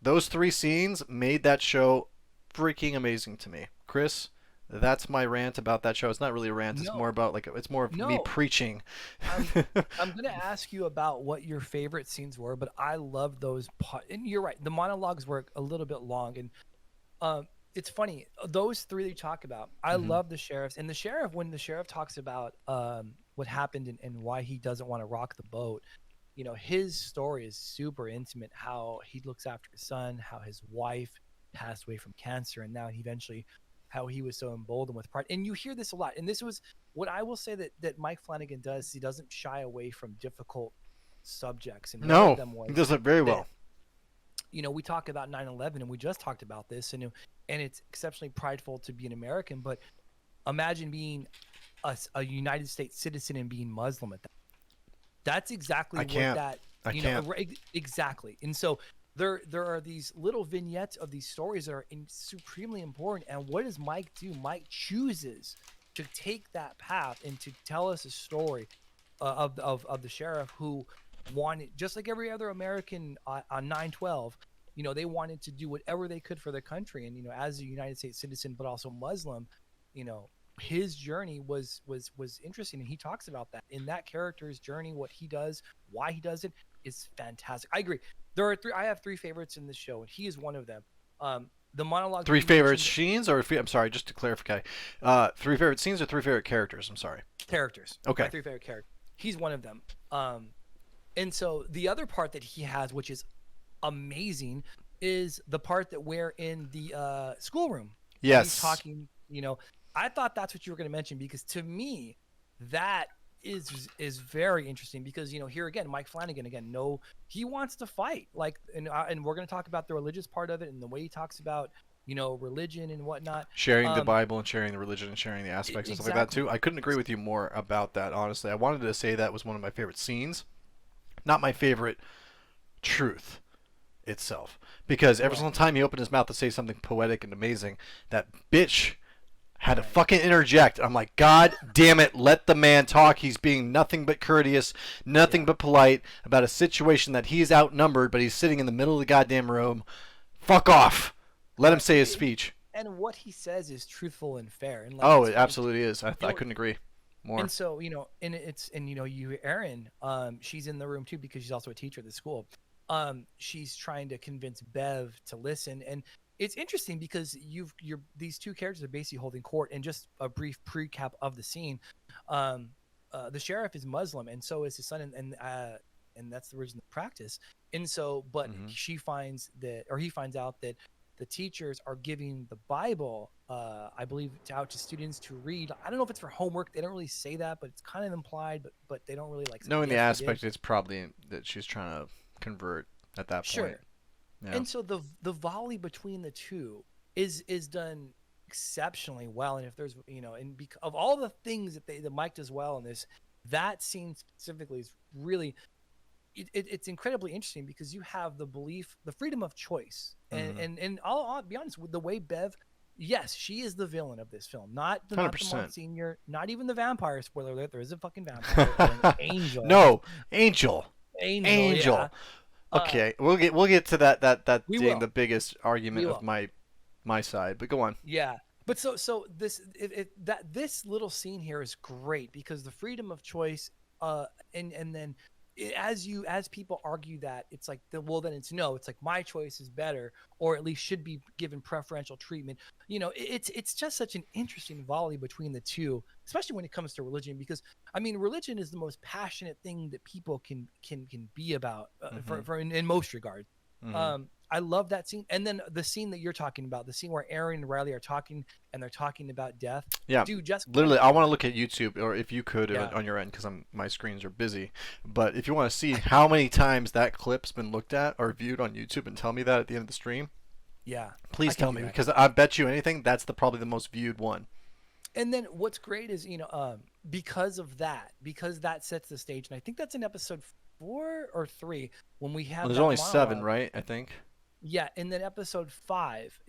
Those 3 scenes made that show freaking amazing to me. Chris, that's my rant about that show. It's not really a rant. It's more about, like, it's more of me preaching. I'm going to ask you about what your favorite scenes were, but I love those and you're right. The monologues were a little bit long, and it's funny. Those 3 that you talk about, I love the sheriffs. And the sheriff, when the sheriff talks about what happened and why he doesn't want to rock the boat, you know, his story is super intimate, how he looks after his son, how his wife passed away from cancer, and now how he was so emboldened with pride. And you hear this a lot. And this was what I will say that Mike Flanagan does. He doesn't shy away from difficult subjects. And no, he does it very well. You know, we talk about 9/11, and we just talked about this, and it's exceptionally prideful to be an American. But imagine being a United States citizen and being Muslim at that. That's exactly exactly. And so there are these little vignettes of these stories that are supremely important. And what does Mike do? Mike chooses to take that path and to tell us a story of the sheriff who wanted, just like every other American on 9/12, they wanted to do whatever they could for their country. And as a United States citizen, but also Muslim, his journey was interesting, and he talks about that in that character's journey. What he does, why he does it, is fantastic. I agree. There are three. I have three favorites in the show, and he is one of them. The monologue. Three favorite scenes, or I'm sorry, just to clarify, three favorite scenes or three favorite characters? I'm sorry. Characters. Okay. My three favorite characters. He's one of them. And so the other part that he has, which is amazing, is the part that we're in the schoolroom. Yes. He's talking. I thought that's what you were going to mention, because to me, that is very interesting, because here again, Mike Flanagan again, he wants to fight, like, and we're going to talk about the religious part of it, and the way he talks about religion and whatnot, sharing the Bible and sharing the religion and sharing the aspects and stuff like that too. I couldn't agree with you more about that, honestly. I wanted to say that was one of my favorite scenes, not my favorite truth itself, because every single time he opened his mouth to say something poetic and amazing, that bitch had to fucking interject. I'm like, God damn it, let the man talk. He's being nothing but courteous, nothing but polite about a situation that he's outnumbered, but he's sitting in the middle of the goddamn room. Fuck off. Let him say his speech. And what he says is truthful and fair. And it absolutely is. I couldn't agree more. And so, Erin, she's in the room too, because she's also a teacher at the school. She's trying to convince Bev to listen, and it's interesting because these two characters are basically holding court. And just a brief recap of the scene, the sheriff is Muslim, and so is his son, and that's the original practice. And so, but he finds out that the teachers are giving the Bible, I believe, out to students to read. I don't know if it's for homework. They don't really say that, but it's kind of implied. But they don't really like. Knowing the aspect, it's probably that she's trying to convert at that point. Sure. Yeah. And so the volley between the two is done exceptionally well. And if there's of all the things that Mike does well in this, that scene specifically is really it's incredibly interesting, because you have the belief, the freedom of choice, and I'll be honest with the way Bev. Yes, she is the villain of this film, not the Monsignor, not even the vampire. Spoiler alert: there is a fucking vampire, an angel. No, angel. Yeah. Okay, we'll get to that being will. the biggest argument of my side, but go on. Yeah, but so this little scene here is great, because the freedom of choice, and then as people argue that, it's like, then it's like my choice is better, or at least should be given preferential treatment. It's just such an interesting volley between the two, especially when it comes to religion, because religion is the most passionate thing that people can be about, for in most regards. I love that scene. And then the scene that you're talking about, the scene where Aaron and Riley are talking, and they're talking about death. Yeah, dude, just literally, I want to look at YouTube, or if you could on your end, because my screens are busy. But if you want to see how many times that clip's been looked at or viewed on YouTube, and tell me that at the end of the stream. Yeah, please tell me, because I bet you anything that's probably the most viewed one. And then what's great is because that sets the stage, and I think that's in episode 4 or 3 when we have. Well, there's only monologue. 7, right? I think. Yeah, and then episode 5,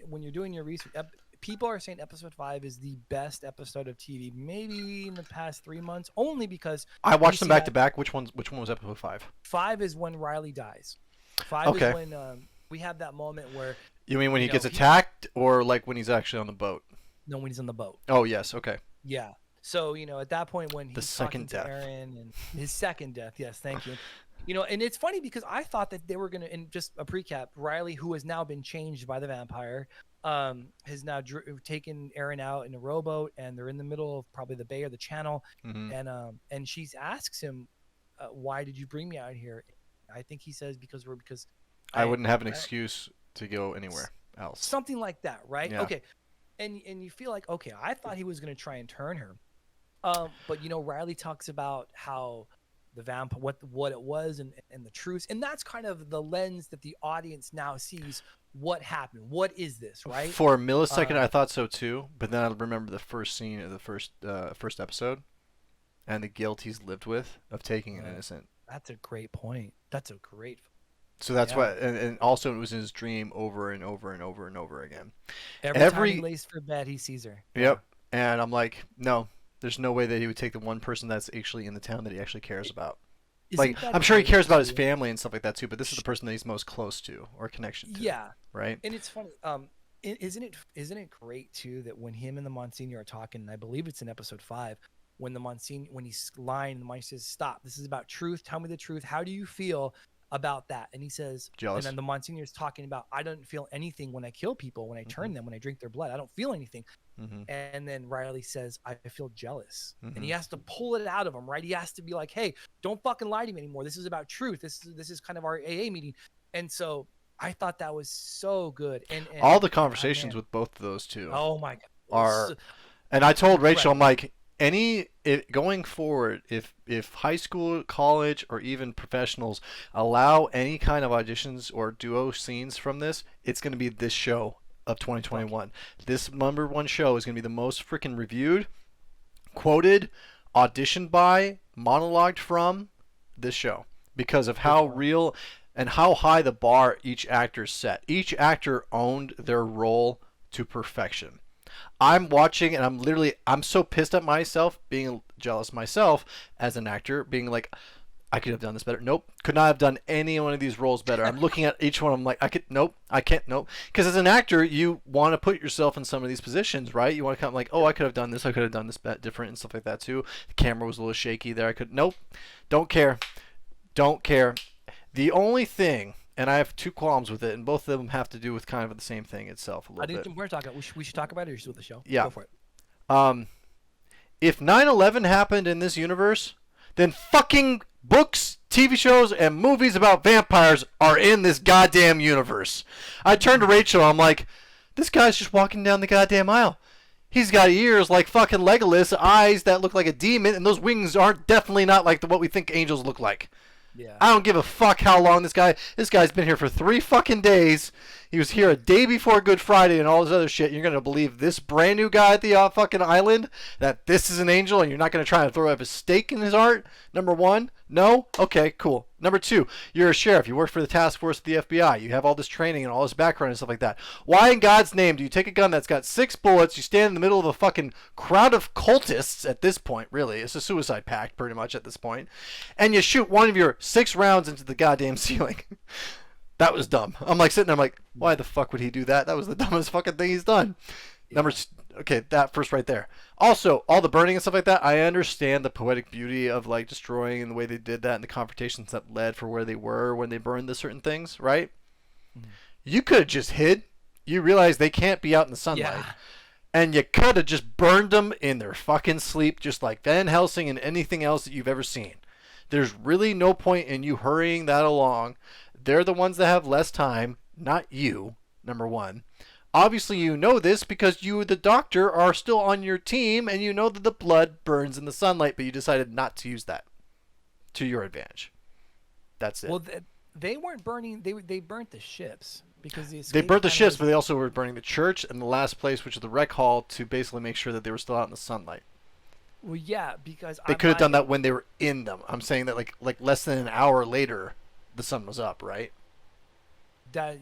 when you're doing your research, people are saying episode 5 is the best episode of TV, maybe in the past 3 months, only because I watched them back to back. Which one was episode 5? 5 is when Riley dies. 5 is when we have that moment where. You mean when he gets attacked, or like when he's actually on the boat? No, when he's on the boat. Oh yes, okay. Yeah. So at that point when he's talking to death. Aaron, and his second death, yes, thank you. And it's funny because I thought that they were gonna. And just a recap: Riley, who has now been changed by the vampire, has now taken Aaron out in a rowboat, and they're in the middle of probably the bay or the channel, and she asks him, "Why did you bring me out here?" I think he says because I wouldn't have an excuse to go anywhere else. Something like that, right? Yeah. Okay. And you feel like, okay, I thought he was going to try and turn her. But Riley talks about how the vamp, what it was, and the truth. And that's kind of the lens that the audience now sees what happened. What is this, right? For a millisecond, I thought so too. But then I remember the first scene of the first episode, and the guilt he's lived with of taking an innocent. That's a great point. That's a great. So that's why, and also it was in his dream over and over and over and over again. Every time he lays for bed, he sees her. Yep. And I'm like, no, There's no way that he would take the one person that's actually in the town that he actually cares about. Isn't Like, that I'm sure he cares about his too? family and stuff like that too, but this is the person that he's most close to or connection to. Yeah, Right? and it's funny. Isn't it great too that when him and the Monsignor are talking, and I believe it's in episode 5, when the Monsignor, when he's lying, the Monsignor says, "Stop! This is about truth. Tell me the truth. How do you feel about that?" And he says, Jealous. and then the Monsignor is talking about, "I don't feel anything when I kill people, when I turn them, when I drink their blood. I don't feel anything." Mm-hmm. And then Riley says, "I feel jealous." Mm-hmm. And he has to pull it out of him, right? He has to be like, "Hey, don't fucking lie to me anymore. This is about truth. This is kind of our AA meeting." And so I thought that was so good. And all the conversations with both of those two oh my god, are, and I told Rachel, I'm incredible. like, going forward, if high school, college, or even professionals allow any kind of auditions or duo scenes from this, it's going to be this show of 2021. This #1 show is going to be the most freaking reviewed, quoted, auditioned by, monologued from this show because of how real and how high the bar each actor set. Each actor owned their role to perfection. I'm watching and I'm so pissed at myself, being jealous myself as an actor, being like, I could have done this better. Nope. Could not have done any one of these roles better. I'm looking at each one. I'm like, nope. I can't. Nope. Because as an actor, you want to put yourself in some of these positions, right? You want to kind of like, oh, I could have done this. I could have done this different and stuff like that too. The camera was a little shaky there. Nope. Don't care. Don't care. The only thing, and I have 2 qualms with it, and both of them have to do with kind of the same thing itself a little bit. We're talking. We should talk about it or just with the show. Yeah. Go for it. If 9/11 happened in this universe, then fucking books, TV shows, and movies about vampires are in this goddamn universe. I turned to Rachel. I'm like, this guy's just walking down the goddamn aisle. He's got ears like fucking Legolas, eyes that look like a demon, and those wings aren't definitely not like what we think angels look like. Yeah. I don't give a fuck how long this guy's been here for 3 fucking days. He was here a day before Good Friday and all this other shit. You're going to believe this brand new guy at the fucking island that this is an angel and you're not going to try to throw up a stake in his heart? #1, no? Okay, cool. #2, you're a sheriff. You work for the task force of the FBI. You have all this training and all this background and stuff like that. Why in God's name do you take a gun that's got 6 bullets, you stand in the middle of a fucking crowd of cultists at this point, really. It's a suicide pact pretty much at this point, and you shoot one of your 6 rounds into the goddamn ceiling? That was dumb. I'm like sitting there, I'm like, why the fuck would he do that? That was the dumbest fucking thing he's done. Yeah. Okay, that first right there. Also, all the burning and stuff like that, I understand the poetic beauty of like destroying and the way they did that and the confrontations that led for where they were when they burned the certain things, right? Mm-hmm. You could have just hid. You realize they can't be out in the sunlight. Yeah. And you could have just burned them in their fucking sleep, just like Van Helsing and anything else that you've ever seen. There's really no point in you hurrying that along. They're the ones that have less time, not you, #1. Obviously, you know this because you, the doctor, are still on your team, and you know that the blood burns in the sunlight, but you decided not to use that to your advantage. That's it. Well, they weren't burning. They burnt the ships because they burnt the ships, but they also were burning the church and the last place, which is the rec hall, to basically make sure that they were still out in the sunlight. Well, yeah, because they could have done that when they were in them. I'm saying that like less than an hour later, the sun was up, right?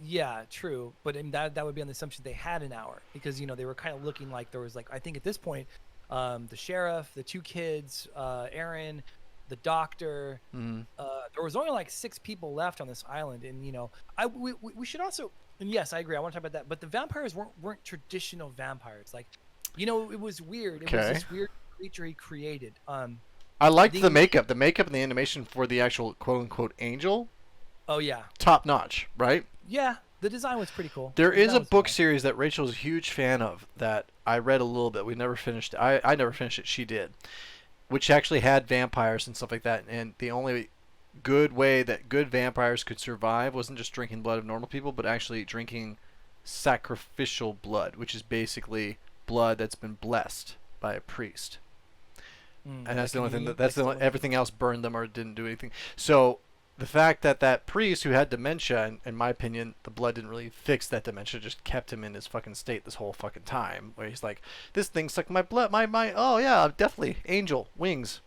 Yeah, true, but that would be on the assumption they had an hour because they were kind of looking like there was like I think at this point, the sheriff, the 2 kids, Aaron, the doctor, there was only like 6 people left on this island, and we should also, and yes, I agree, I want to talk about that, but the vampires weren't traditional vampires, like it was weird. It was this weird creature he created. I liked the makeup and the animation for the actual quote unquote angel. Oh yeah, top notch, right? Yeah, the design was pretty cool. There is a book series that Rachel's a huge fan of that I read a little bit. We never finished. I never finished it. She did, which actually had vampires and stuff like that. And the only good way that good vampires could survive wasn't just drinking blood of normal people, but actually drinking sacrificial blood, which is basically blood that's been blessed by a priest. And that's the only thing. That's the only, everything else burned them or didn't do anything. So the fact that priest who had dementia, in my opinion, the blood didn't really fix that dementia, just kept him in his fucking state this whole fucking time, where he's like, this thing sucked my blood, my oh yeah, definitely, angel, wings.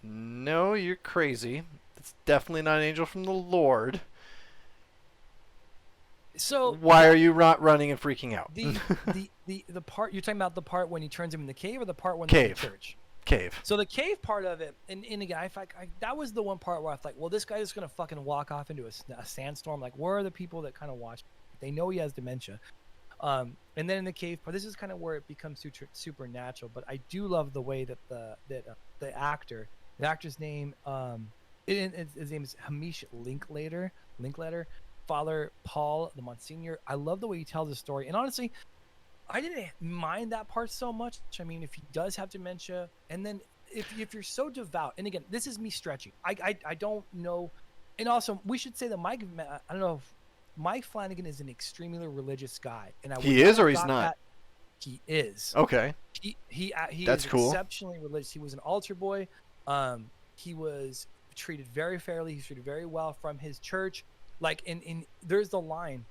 No, you're crazy. It's definitely not an angel from the Lord. So Why are you not running and freaking out? The part you're talking about, the part when he turns him in the cave, or the part when they're in the church? Cave. So the cave part of it, and again, that was the one part where I was like, well, this guy is gonna fucking walk off into a sandstorm. Like, where are the people that kind of watch? They know he has dementia. And then in the cave part, this is kind of where it becomes supernatural. But I do love the way that the actor's name, his name is Hamish Linklater, Father Paul the Monsignor. I love the way he tells the story, and honestly, I didn't mind that part so much. I mean, if he does have dementia, and then if you're so devout, and again, this is me stretching. I don't know, and also we should say that I don't know if Mike Flanagan is an extremely religious guy, and he is or he's not. He is. Okay. He That's is cool. Exceptionally religious. He was an altar boy. He was treated very fairly. He's treated very well from his church. Like in there's the line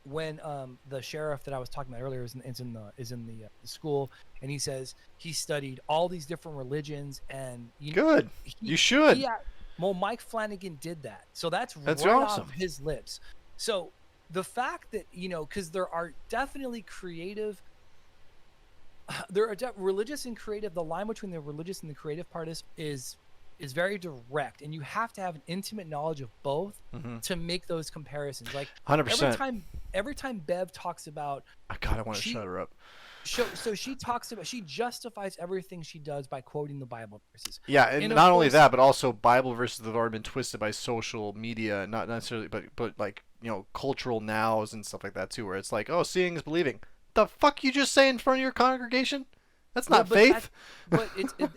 when the sheriff that I was talking about earlier is in the school, and he says he studied all these different religions, and you should. Well, Mike Flanagan did that, so that's right awesome. off his lips. So the fact that because there are definitely creative, religious and creative. The line between the religious and the creative part is very direct, and you have to have an intimate knowledge of both to make those comparisons. Like 100%. Every time Bev talks about, I want to shut her up. So she justifies everything she does by quoting the Bible verses. Yeah, and not only that, but also Bible verses that have already been twisted by social media, not necessarily, but like cultural nows and stuff like that too, where it's like, oh, seeing is believing. The fuck you just say in front of your congregation? That's not faith.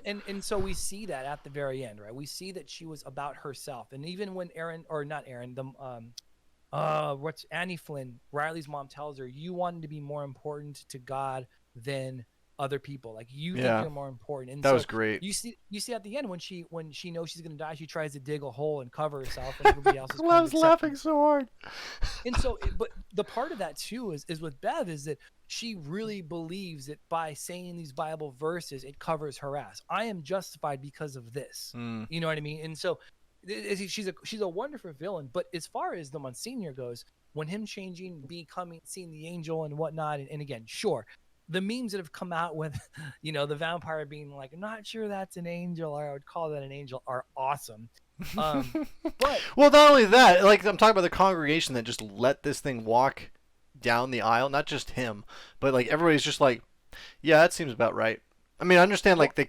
And so we see that at the very end, right? We see that she was about herself, and even when Annie Flynn, Riley's mom, tells her, you wanted to be more important to God than other people. Like, you think you're more important. And that was great. You see at the end when she knows she's gonna die, she tries to dig a hole and cover herself, and everybody else is I was laughing so hard. And so, but the part of that too is with Bev is that she really believes that by saying these Bible verses, it covers her ass. I am justified because of this. You know what I mean? And so she's a wonderful villain. But as far as the Monsignor goes, when him changing, becoming, seeing the angel and whatnot, and again, sure, the memes that have come out with, the vampire being like, I'm not sure that's an angel, or I would call that an angel, are awesome. But well, not only that, like, I'm talking about the congregation that just let this thing walk down the aisle, not just him, but like everybody's just like, yeah, that seems about right. I mean, I understand, like,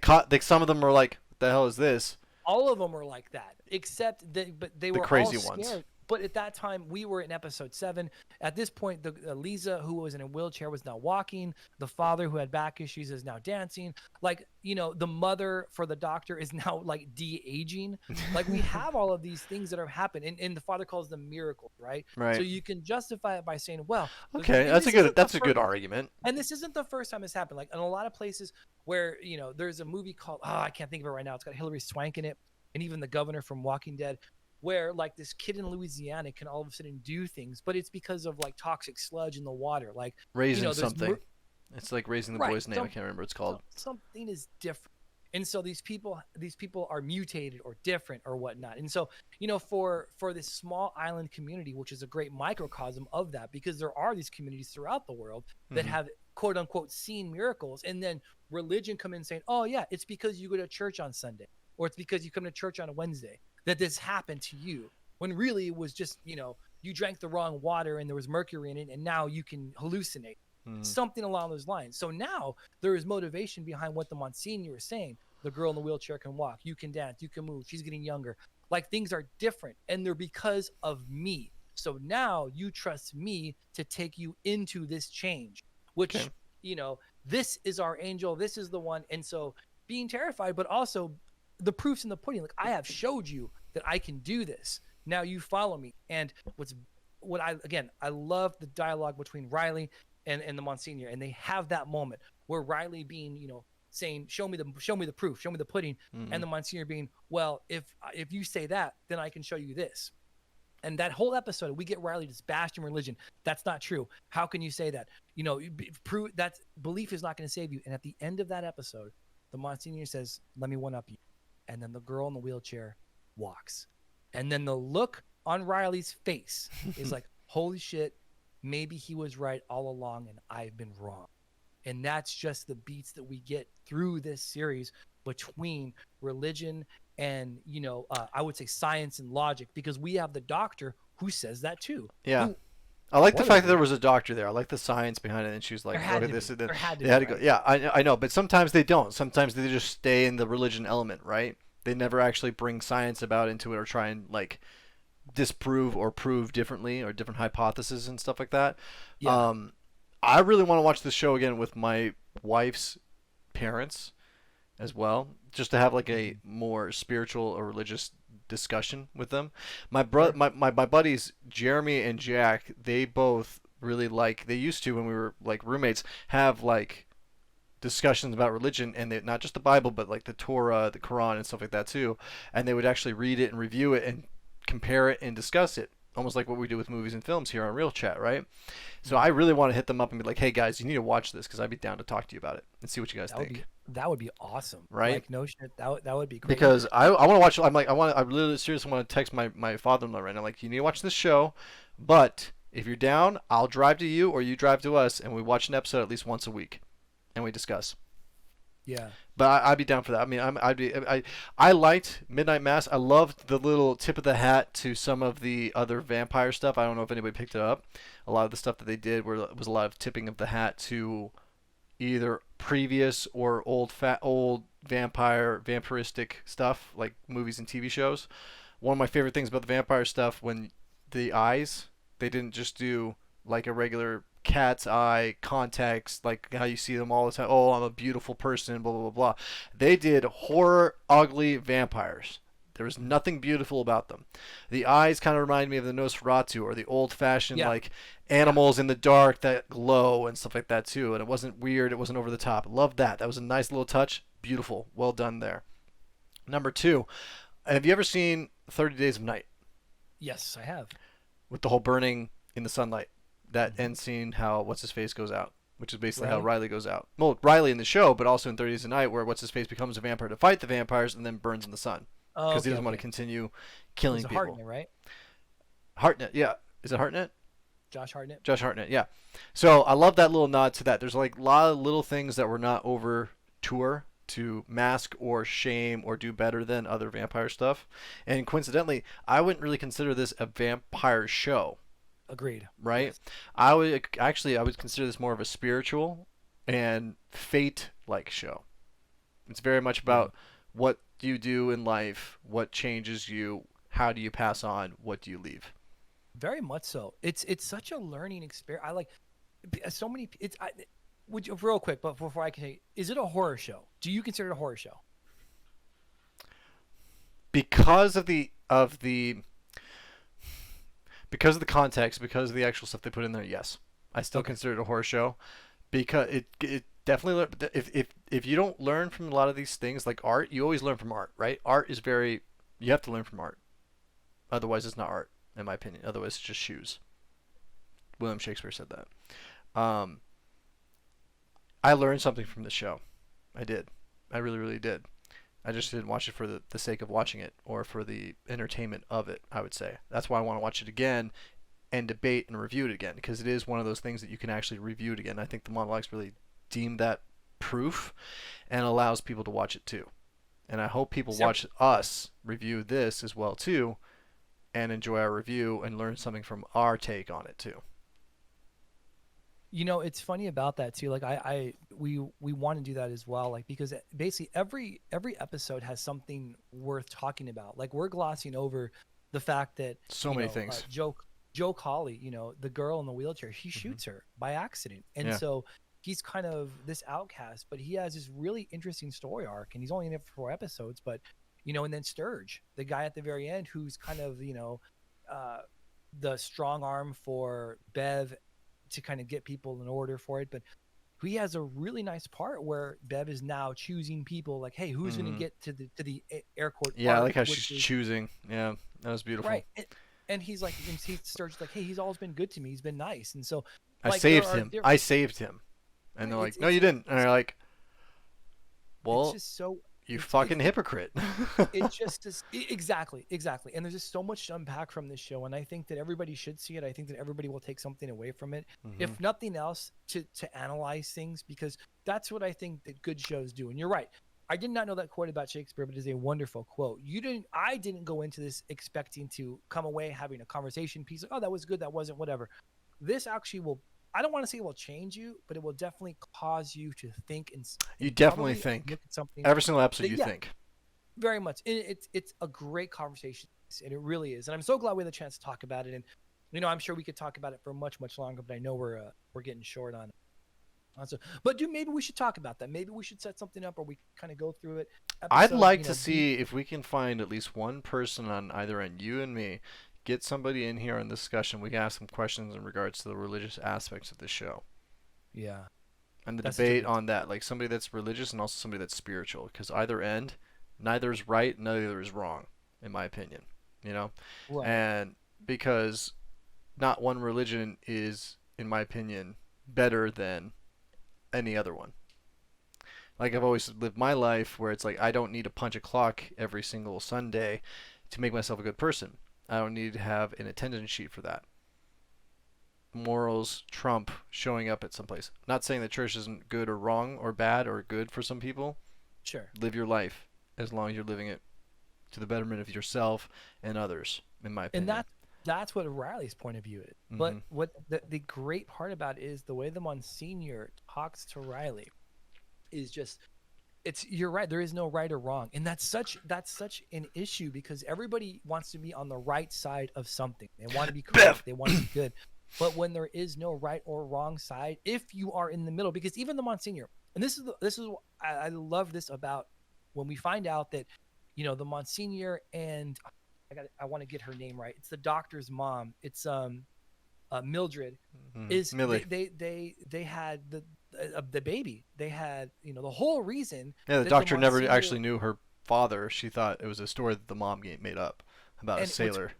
some of them were like, what the hell is this? All of them were like that, except but they were crazy all scared. ones. But at that time, we were in episode 7. At this point, Lisa, who was in a wheelchair, was now walking. The father, who had back issues, is now dancing. Like, the mother for the doctor is now like de-aging. Like, we have all of these things that have happened, and the father calls them miracles, right? Right. So you can justify it by saying, well, okay, that's a good argument. And this isn't the first time it's happened. Like, in a lot of places where there's a movie called, I can't think of it right now. It's got Hilary Swank in it, and even the governor from Walking Dead, where like this kid in Louisiana can all of a sudden do things, but it's because of like toxic sludge in the water, like raising something. It's like raising the boy's name. I can't remember what it's called. Something is different, and so these people are mutated or different or whatnot. And so for this small island community, which is a great microcosm of that, because there are these communities throughout the world that have quote unquote seen miracles, and then religion come in saying, oh yeah, it's because you go to church on Sunday, or it's because you come to church on a Wednesday that this happened to you, when really it was just, you drank the wrong water and there was mercury in it, and now you can hallucinate. Something along those lines. So now there is motivation behind what the Monsignor is saying. The girl in the wheelchair can walk, you can dance, you can move, she's getting younger. Like, things are different, and they're because of me. So now you trust me to take you into this change, which, this is our angel, this is the one. And so being terrified, but also the proof's in the pudding. Like, I have showed you that I can do this. Now you follow me. And I love the dialogue between Riley and the Monsignor, and they have that moment where Riley being, saying, show me the proof, show me the pudding, and the Monsignor being, well, if you say that, then I can show you this. And that whole episode, we get Riley just bashing religion. That's not true. How can you say that? Prove that belief is not going to save you. And at the end of that episode, the Monsignor says, let me one up you. And then the girl in the wheelchair walks. And then the look on Riley's face is like, holy shit, maybe he was right all along and I've been wrong. And that's just the beats that we get through this series between religion and, I would say science and logic, because we have the doctor who says that too. Yeah. Who, I like the fact that spoiler there alert, was a doctor there. I like the science behind it, and she was like, there had "Look at to this," be. and then There had to they be, had to go. right? Yeah, I know, but sometimes they don't. Sometimes they just stay in the religion element, right? They never actually bring science about into it or try and like disprove or prove differently or different hypotheses and stuff like that. Yeah. I really want to watch this show again with my wife's parents as well, just to have like a more spiritual or religious discussion with them. My Sure. my buddies Jeremy and Jack, they both really like, they used to when we were like roommates, have like discussions about religion, and they, not just the Bible but like the Torah, the Quran and stuff like that too, and they would actually read it and review it and compare it and discuss it, almost like what we do with movies and films here on ReelChat, right? So I really want to hit them up and be like, hey guys, you need to watch this, because I'd be down to talk to you about it and see what you guys think. That would be awesome. Right? Like, no shit. That would be great. Because I want to watch. I really seriously want to text my father-in-law right now. Like, you need to watch this show, but if you're down, I'll drive to you or you drive to us, and we watch an episode at least once a week, and we discuss. Yeah. But I'd be down for that. I mean, I liked Midnight Mass. I loved the little tip of the hat to some of the other vampire stuff. I don't know if anybody picked it up. A lot of the stuff that they did was a lot of tipping of the hat to either previous or old vampiristic stuff, like movies and TV shows. One of my favorite things about the vampire stuff, when the eyes, they didn't just do like a regular cat's eye context, like how you see them all the time. Oh, I'm a beautiful person, blah blah blah blah. They did horror, ugly vampires. There was nothing beautiful about them. The eyes kind of remind me of the Nosferatu, or the old-fashioned like animals in the dark that glow and stuff like that too. And it wasn't weird. It wasn't over the top. Loved that. That was a nice little touch. Beautiful. Well done there. Number 2, have you ever seen 30 Days of Night? Yes, I have. With the whole burning in the sunlight. That end scene, how what's-his-face goes out, which is basically how Riley goes out. Well, Riley in the show, but also in 30 Days of Night, where what's-his-face becomes a vampire to fight the vampires and then burns in the sun. Because he doesn't want to continue killing people. Hartnett, right? Hartnett, yeah. Is it Hartnett? Josh Hartnett. Josh Hartnett, yeah. So I love that little nod to that. There's like a lot of little things that were not over tour to mask or shame or do better than other vampire stuff. And coincidentally, I wouldn't really consider this a vampire show. Agreed. Right? Yes. I would consider this more of a spiritual and fate-like show. It's very much about what do you do in life, what changes you, how do you pass on, what do you leave. Very much so. It's such a learning experience. I like so many. Would you, real quick, but before I can say, is it a horror show? Do you consider it a horror show? Because of the context, because of the actual stuff they put in there, yes, I still consider it a horror show, because it definitely, if you don't learn from a lot of these things like art, you always learn from art, right? Art is you have to learn from art, otherwise it's not art, in my opinion. Otherwise it's just shoes. William Shakespeare said that. I learned something from the show. I did. I really, really did. I just didn't watch it for the sake of watching it or for the entertainment of it, I would say. That's why I want to watch it again and debate and review it again, because it is one of those things that you can actually review it again. I think the monologues really deem that proof and allows people to watch it too. And I hope people watch us review this as well too and enjoy our review and learn something from our take on it too. You know, it's funny about that too. Like we want to do that as well. Like, because basically every episode has something worth talking about. Like, we're glossing over the fact that so many things. Joe Colley, the girl in the wheelchair, he shoots her by accident, and so he's kind of this outcast. But he has this really interesting story arc, and he's only in it for 4 episodes. But and then Sturge, the guy at the very end, who's kind of the strong arm for Bev to kind of get people in order for it. But he has a really nice part where Bev is now choosing people, like, hey, who's going to get to the air quote I like how she's choosing. Yeah, that was beautiful. Right. And he's like, and he starts like, hey, he's always been good to me, he's been nice. And so I saved him. And they're like, no, you didn't. And they're like, well, it's just so You fucking hypocrite. It's just exactly. And there's just so much to unpack from this show, and I think that everybody should see it. I think that everybody will take something away from it, if nothing else, to analyze things, because that's what I think that good shows do. And you're right. I did not know that quote about Shakespeare, but it is a wonderful quote. I didn't go into this expecting to come away having a conversation piece. Like, oh, that was good. That wasn't whatever. This actually will, I don't want to say it will change you, but it will definitely cause you to think. And you definitely think. Look at something. Every single episode you think. Very much. It's a great conversation, and it really is. And I'm so glad we had the chance to talk about it. And, I'm sure we could talk about it for much, much longer, but I know we're getting short on it. So, but dude, maybe we should talk about that. Maybe we should set something up, or we kind of go through it. I'd like to see if we can find at least one person on either end, you and me, get somebody in here in discussion. We can ask some questions in regards to the religious aspects of the show. Yeah. And the debate on that, like somebody that's religious and also somebody that's spiritual, because either end, neither is right, neither is wrong, in my opinion. Right. And because not one religion is, in my opinion, better than any other one. Like, I've always lived my life where it's like I don't need to punch a clock every single Sunday to make myself a good person. I don't need to have an attendance sheet for that. Morals trump showing up at some place. Not saying that church isn't good or wrong or bad or good for some people. Sure. Live your life as long as you're living it to the betterment of yourself and others, in my opinion. And that's what Riley's point of view is. But what the great part about it is the way the Monsignor talks to Riley is just, you're right. There is no right or wrong. And that's such an issue, because everybody wants to be on the right side of something. They want to be correct. They want to be good. But when there is no right or wrong side, if you are in the middle, because even the Monsignor, and this is I love this about when we find out that, the Monsignor and I want to get her name right. It's the doctor's mom. It's Mildred. Is Millie. They had the baby. They had the whole reason. Yeah, the doctor never actually knew her father. She thought it was a story that the mom made up about a sailor.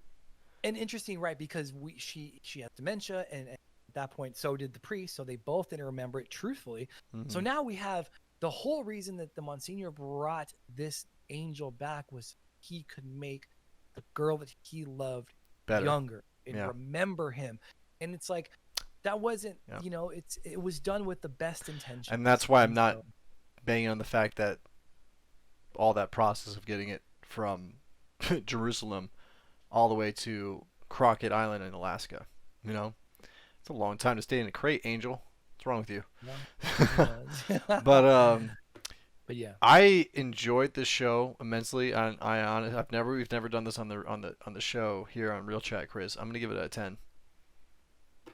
And interesting, right? Because she has dementia, and at that point, so did the priest. So they both didn't remember it truthfully. So now we have the whole reason that the Monsignor brought this angel back was he could make the girl that he loved better, younger, and remember him. And it's like, that wasn't, it was done with the best intentions. And that's why I'm not banging on the fact that all that process of getting it from Jerusalem all the way to Crockett Island in Alaska, it's a long time to stay in a crate, Angel. What's wrong with you? But yeah, I enjoyed this show immensely. We've never done this on the show here on ReelChat, Chris. I'm gonna give it a 10.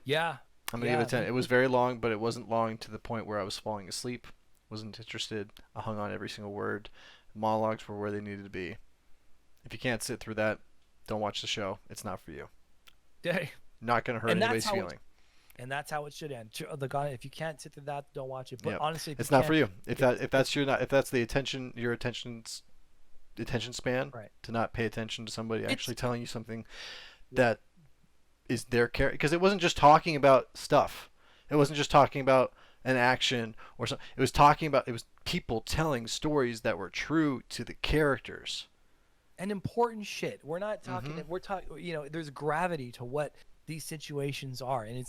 Yeah, I'm gonna give it a 10. It was very long, but it wasn't long to the point where I was falling asleep. Wasn't interested. I hung on every single word. Monologues were where they needed to be. If you can't sit through that, don't watch the show. It's not for you. Not gonna hurt anybody's feeling. And that's how it should end. If you can't sit through that, don't watch it. But honestly, it's not for you. If that's the your attention span, right, to not pay attention to somebody actually telling you something that is their character, because it wasn't just talking about stuff. It wasn't just talking about an action or something. It was people telling stories that were true to the characters. And important shit. We're not talking. We're talking. There's gravity to what these situations are, and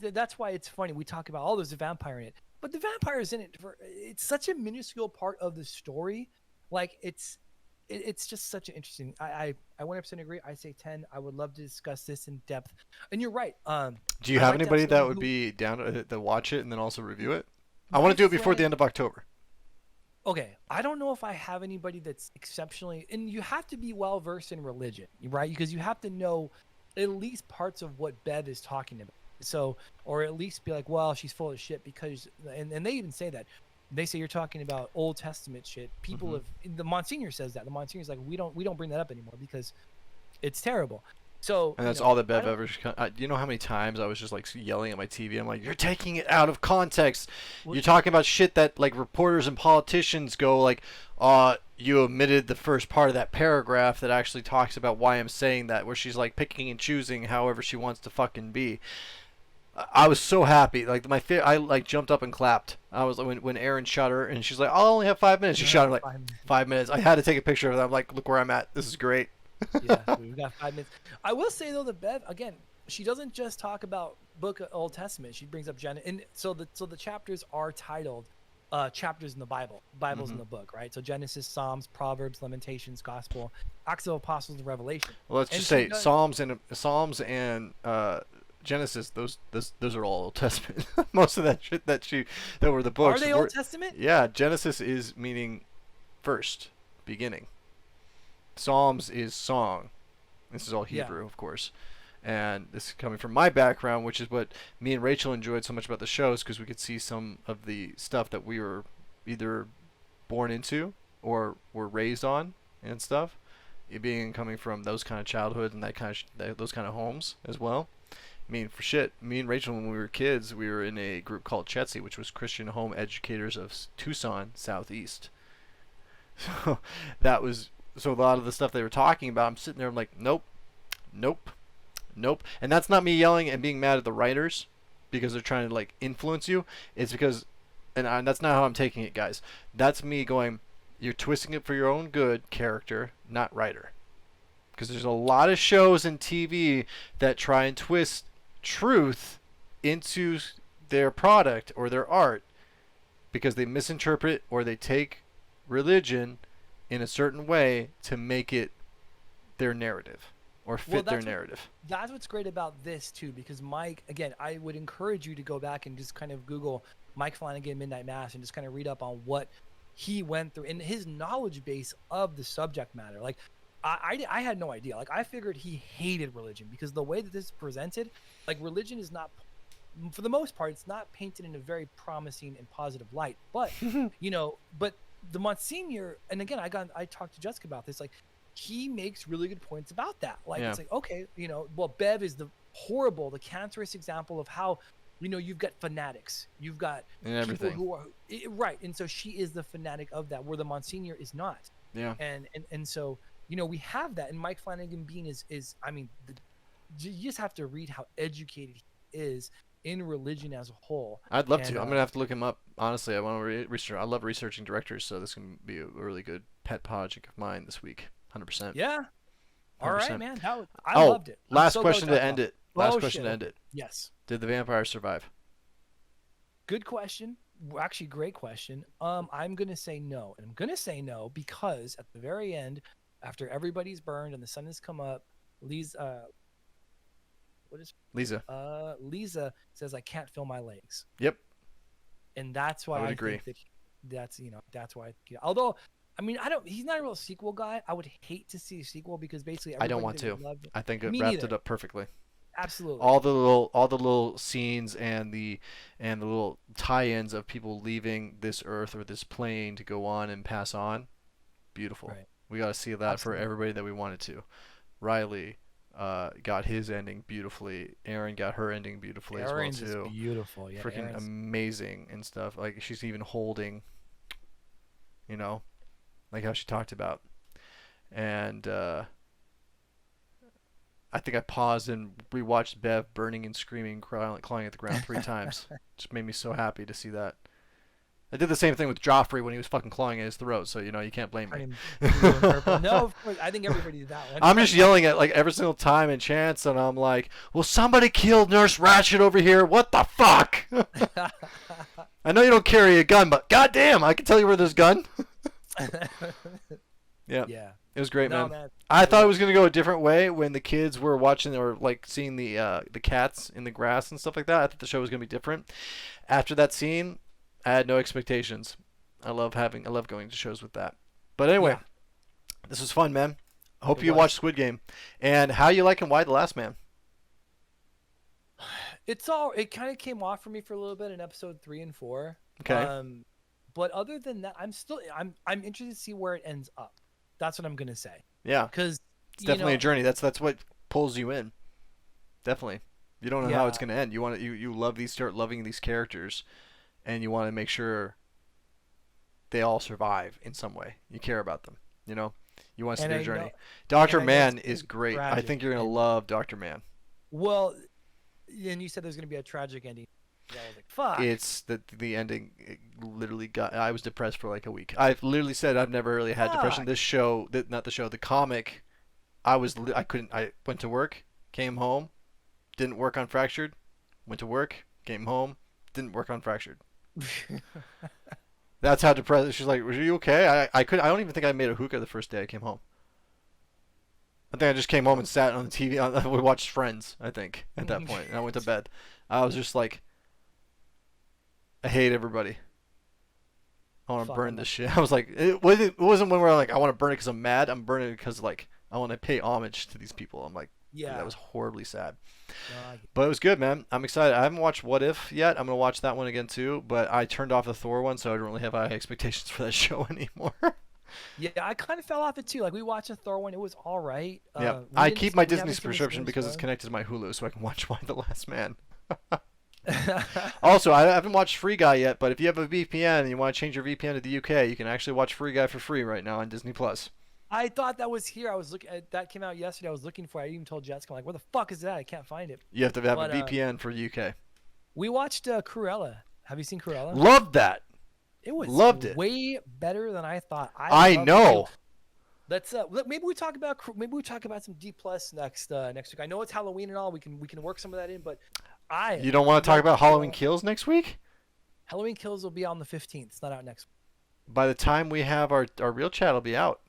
that's why it's funny. We talk about, there's a vampire in it, but the vampire is in it it's such a minuscule part of the story. Like, it's just such an interesting. I 100% agree. I say 10. I would love to discuss this in depth. And you're right. Do you have anybody that would be down to watch it and then also review it? I want to do it before the end of October. Okay, I don't know if I have anybody that's exceptionally, and you have to be well versed in religion, right? Because you have to know at least parts of what Bev is talking about. So, or at least be like, well, she's full of shit, because, and they even say that. They say you're talking about Old Testament shit. People have, the Monsignor says that. The Monsignor's like, we don't bring that up anymore because it's terrible. So, and that's all that Bev ever. You know how many times I was just like yelling at my TV? I'm like, you're taking it out of context. You're talking about shit that like reporters and politicians go like, you omitted the first part of that paragraph that actually talks about why I'm saying that, where she's like picking and choosing however she wants to fucking be. I was so happy. Like I like jumped up and clapped. I was like when Aaron shot her and she's like, "I'll only have 5 minutes." She shot her like 5 minutes. I had to take a picture of that. I'm like, "Look where I'm at. This is great." Yeah, we got 5 minutes. I will say though, that Bev again, she doesn't just talk about book of Old Testament. She brings up and so the chapters are titled chapters in the Bible. Bible's in the book, right? So Genesis, Psalms, Proverbs, Lamentations, Gospel, Acts of Apostles, and Revelation. Well, let's just say Psalms and Genesis. Those are all Old Testament. Most of that shit that were the books. Are they Old Testament? Yeah, Genesis is meaning first, beginning. Psalms is song. This is all Hebrew, of course. And this is coming from my background, which is what me and Rachel enjoyed so much about the shows, because we could see some of the stuff that we were either born into or were raised on and stuff. It being coming from those kind of childhood and that kind of those kind of homes as well. I mean, for shit, me and Rachel, when we were kids, we were in a group called CHETSI, which was Christian Home Educators of Tucson Southeast. So that was a lot of the stuff they were talking about. I'm sitting there, I'm like, nope. And that's not me yelling and being mad at the writers because they're trying to like influence you. It's because, and that's not how I'm taking it, guys. That's me going, you're twisting it for your own good, character, not writer. Because there's a lot of shows and TV that try and twist truth into their product or their art because they misinterpret or they take religion in a certain way to make it their narrative or fit their narrative. That's what's great about this too, because Mike, again, I would encourage you to go back and just kind of Google Mike Flanagan Midnight Mass and just kind of read up on what he went through and his knowledge base of the subject matter. Like I had no idea. Like I figured he hated religion because the way that this is presented, like religion is not, for the most part, it's not painted in a very promising and positive light. But but the Monsignor, and again, I talked to Jessica about this. Like he makes really good points about that. Like it's like, okay, well, Bev is the cancerous example of how you've got fanatics, you've got people who are right, and so she is the fanatic of that, where the Monsignor is not. Yeah, and so. We have that, and Mike Flanagan Bean is I mean, you just have to read how educated he is in religion as a whole. I'd love to. I'm gonna have to look him up. Honestly, I want to research. I love researching directors, so this can be a really good pet project of mine this week. 100%. Yeah. 100%. All right, man. I loved it. Last question to end it. Yes. Did the vampire survive? Good question. Actually, great question. I'm gonna say no, and I'm gonna say no because at the very end, after everybody's burned and the sun has come up, Lisa says, "I can't feel my legs." Yep. And that's why I agree. think that's why. Although, I mean, he's not a real sequel guy. I would hate to see a sequel because basically I don't want to. I think it wrapped it up perfectly. Absolutely. All the little scenes and the little tie-ins of people leaving this earth or this plane to go on and pass on. Beautiful. Right. We got to see that for everybody that we wanted to. Riley got his ending beautifully. Aaron got her ending beautifully as well too. Is beautiful. Yeah, freaking amazing and stuff. Like she's even holding, like how she talked about. And I think I paused and rewatched Bev burning and screaming, clawing at the ground 3 times. Just made me so happy to see that. I did the same thing with Joffrey when he was fucking clawing at his throat, so you can't blame me. No, of course. I think everybody did that one. I'm just yelling at like every single time in chance, and I'm like, "Well, somebody killed Nurse Ratched over here. What the fuck?" I know you don't carry a gun, but goddamn, I can tell you where there's a gun. Yeah. It was great, man. I thought it was gonna go a different way when the kids were watching or like seeing the cats in the grass and stuff like that. I thought the show was gonna be different. After that scene, I had no expectations. I love going to shows with that. But anyway, This was fun, man. I hope you watched Squid Game. And how you like and why The Last Man? It kind of came off for me for a little bit in episode 3 and 4. Okay. But other than that, I'm interested to see where it ends up. That's what I'm gonna say. Yeah. Because it's definitely a journey. That's what pulls you in. Definitely. You don't know how it's gonna end. You start loving these characters. And you want to make sure they all survive in some way. You care about them, You want to see their journey. Dr. Man is great. I think you're going to love Dr. Man. Well, And you said there's gonna be a tragic ending. I was like, fuck. It's the ending. It literally got. I was depressed for like a week. I've literally said I've never really had depression. This show, not the show, the comic. I couldn't. I went to work, came home, didn't work on Fractured. Went to work, came home, didn't work on Fractured. That's how depressed. She's like, "Were you okay?" I don't even think I made a hookah the first day I came home. I think I just came home and sat on the TV. We watched Friends, I think, at that point. And I went to bed. I was just like, I hate everybody. I want to burn this shit. I was like, it wasn't when we're like, I want to burn it because I'm mad. I'm burning it because like I want to pay homage to these people. I'm like, yeah, that was horribly sad. But it was good, man. I'm excited. I haven't watched What If yet. I'm gonna watch that one again too. But I turned off the Thor one, so I don't really have high expectations for that show anymore. Yeah, I kind of fell off it too. Like we watched a Thor one, it was all right. Yeah, I keep my Disney subscription because it's connected to my Hulu, so I can watch The Last Man. Also, I haven't watched Free Guy yet, but if you have a VPN and you want to change your VPN to the UK, you can actually watch Free Guy for free right now on Disney Plus. I thought that was here. I was looking. That came out yesterday. I was looking for it. I even told Jessica, I'm like, where the fuck is that? I can't find it. You have to have a VPN for UK. We watched Cruella. Have you seen Cruella? Loved that. It was way better than I thought. I know. Let's maybe we talk about some D plus next week. I know it's Halloween and all. We can work some of that in, but you don't want to talk about Halloween Kills next week? Halloween Kills will be on the 15th. It's not out next week. By the time we have our ReelChat, will be out.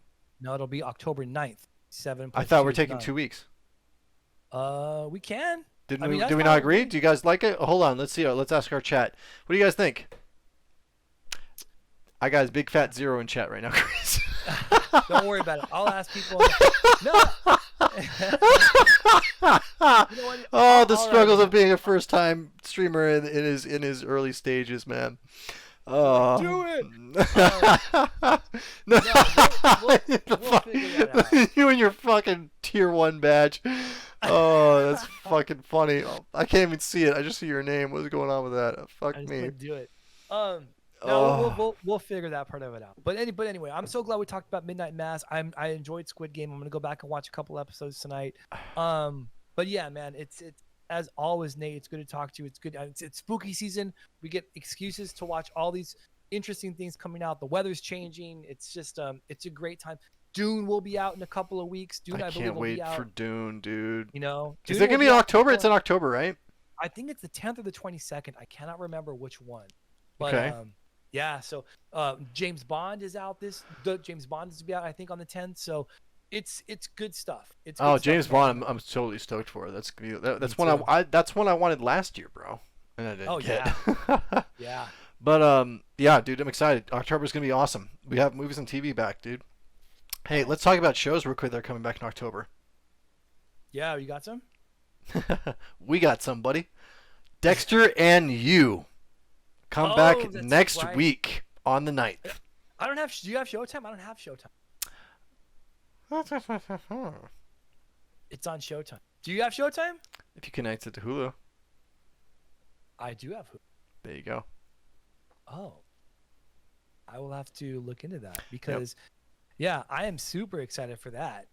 No, it'll be October 9th. 7. I thought we're taking 2 weeks. We can. Did we not agree? Do you guys like it? Hold on. Let's see. Let's ask our chat. What do you guys think? I got a big fat 0 in chat right now, Chris. Don't worry about it. I'll ask people. No. Oh, the struggles of being a first-time streamer in his early stages, man. Oh. Do it. No. We'll figure that out. You and your fucking tier 1 badge. Oh, that's fucking funny. Oh, I can't even see it. I just see your name. What's going on with that? Fuck me. Do it. No, we'll figure that part of it out. But anyway, I'm so glad we talked about Midnight Mass. I enjoyed Squid Game. I'm gonna go back and watch a couple episodes tonight. But yeah, man, it's as always, Nate. It's good to talk to you. It's good. It's spooky season. We get excuses to watch all these interesting things coming out. The weather's changing. It's just it's a great time. Dune will be out in a couple of weeks. Dune, I can't wait for Dune, dude. You know, is it gonna be in October? It's in October, right? I think it's the 10th or the 22nd. I cannot remember which one. But, okay. Yeah, so James Bond is out. James Bond is to be out, I think, on the 10th. So it's good stuff. It's good James stuff, Bond. I'm totally stoked for. That's that's one I wanted last year, bro, and I didn't get. Yeah. Yeah. But yeah, dude, I'm excited. October's gonna be awesome. We have movies and TV back, dude. Hey, let's talk about shows real quick that are coming back in October. Yeah, you got some? We got some, buddy. Dexter and You come back next week on the 9th. Do you have Showtime? I don't have Showtime. It's on Showtime. Do you have Showtime? If you connect it to Hulu. I do have Hulu. There you go. Oh. I will have to look into that because yeah, I am super excited for that.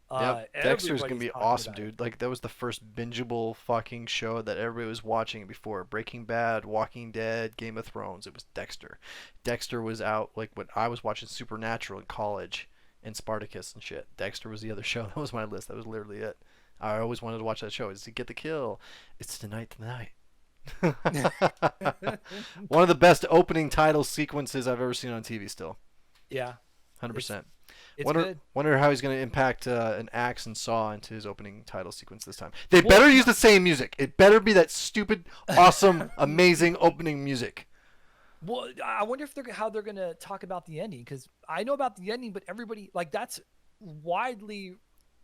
Dexter's gonna be awesome, dude. Like that was the first bingeable fucking show that everybody was watching before Breaking Bad, Walking Dead, Game of Thrones. It was Dexter. Dexter was out like when I was watching Supernatural in college and Spartacus and shit. Dexter was the other show. That was my list. That was literally it. I always wanted to watch that show. Does he get the kill? It's tonight. One of the best opening title sequences I've ever seen on TV still. Yeah. 100%. It's good. Wonder how he's going to impact an axe and saw into his opening title sequence this time. They better use the same music. It better be that stupid, awesome, amazing opening music. Well, I wonder how they're going to talk about the ending because I know about the ending, but everybody that's widely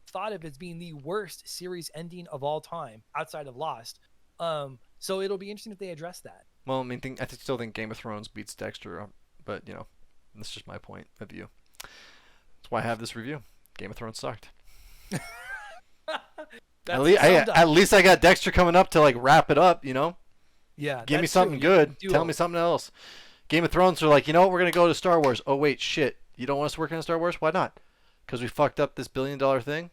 thought of as being the worst series ending of all time outside of Lost. So it'll be interesting if they address that. Well, I mean, I still think Game of Thrones beats Dexter, but that's just my point of view. That's why I have this review. Game of Thrones sucked. At least I got Dexter coming up to like wrap it up, Yeah. Give me something good. Tell me something else. Game of Thrones are like, we're going to go to Star Wars. Oh, wait, shit. You don't want us working on Star Wars? Why not? Because we fucked up this $1 billion thing?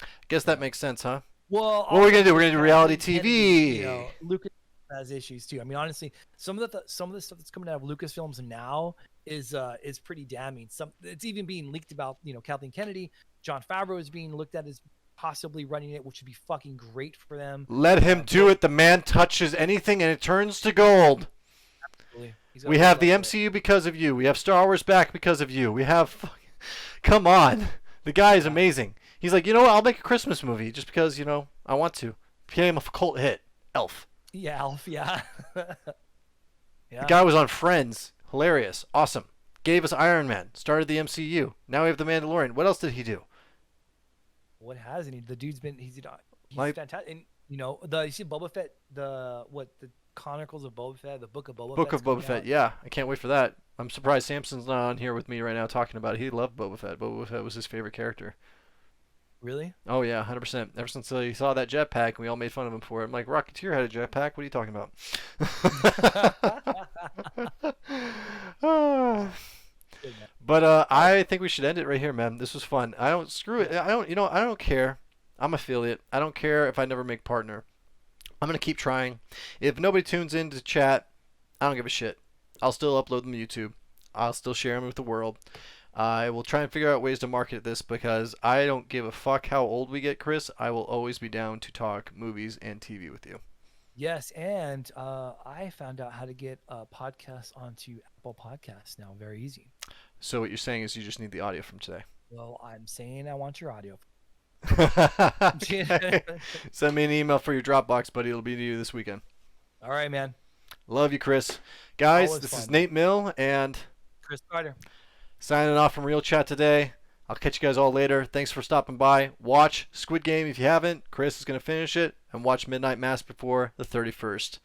I guess that makes sense, huh? Well, What are we gonna do? We're gonna do reality Kathleen Kennedy, you know, TV. Lucas has issues too. I mean, honestly, some of the stuff that's coming out of Lucasfilms now is pretty damning. It's even being leaked about, you know, Kathleen Kennedy. Jon Favreau is being looked at as possibly running it, which would be fucking great for them. Let him do it. The man touches anything and it turns to gold. We have the MCU because of you. We have Star Wars back because of you. We have... Come on. The guy is amazing. He's like, you know what? I'll make a Christmas movie just because, you know, I want to. Became a cult hit. Elf. Yeah, Elf, yeah. The guy was on Friends. Hilarious. Awesome. Gave us Iron Man. Started the MCU. Now we have the Mandalorian. What else did he do? What hasn't he? The dude's been... He's Like- fantastic. And, you know, you see Boba Fett, the Chronicles of Boba Fett, the Book of Boba Book Fett's of Boba coming Fett. out. Yeah, I can't wait for that. I'm surprised Samson's not on here with me right now talking about it. He loved Boba Fett. Boba Fett was his favorite character. Really? Oh yeah, 100%. Ever since he saw that jetpack, and we all made fun of him for it. I'm like, Rocketeer had a jetpack. What are you talking about? But I think we should end it right here, man. This was fun. I don't screw it. I don't. You know, I don't care. I'm affiliate. I don't care if I never make partner. I'm gonna keep trying. If nobody tunes in to chat, I don't give a shit. I'll still upload them to YouTube. I'll still share them with the world. I will try and figure out ways to market this because I don't give a fuck how old we get, Chris. I will always be down to talk movies and TV with you. Yes, and I found out how to get podcasts onto Apple Podcasts now. Very easy. So what you're saying is you just need the audio from today. Well, I'm saying I want your audio. Okay. Send me an email for your Dropbox, buddy. It'll be to you this weekend. All right, man. Love you, Chris. Guys, Always this fun. is NAT3MILL and Chris Carter. signing off from ReelChat today. I'll catch you guys all later. Thanks for stopping by. Watch Squid Game if you haven't. Chris is going to finish it. And watch Midnight Mass before the 31st.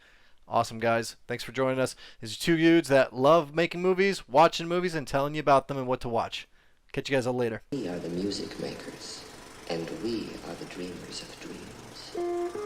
Awesome, guys. Thanks for joining us. These are two dudes that love making movies, watching movies, and telling you about them and what to watch. Catch you guys all later. We are the music makers, and we are the dreamers of dreams.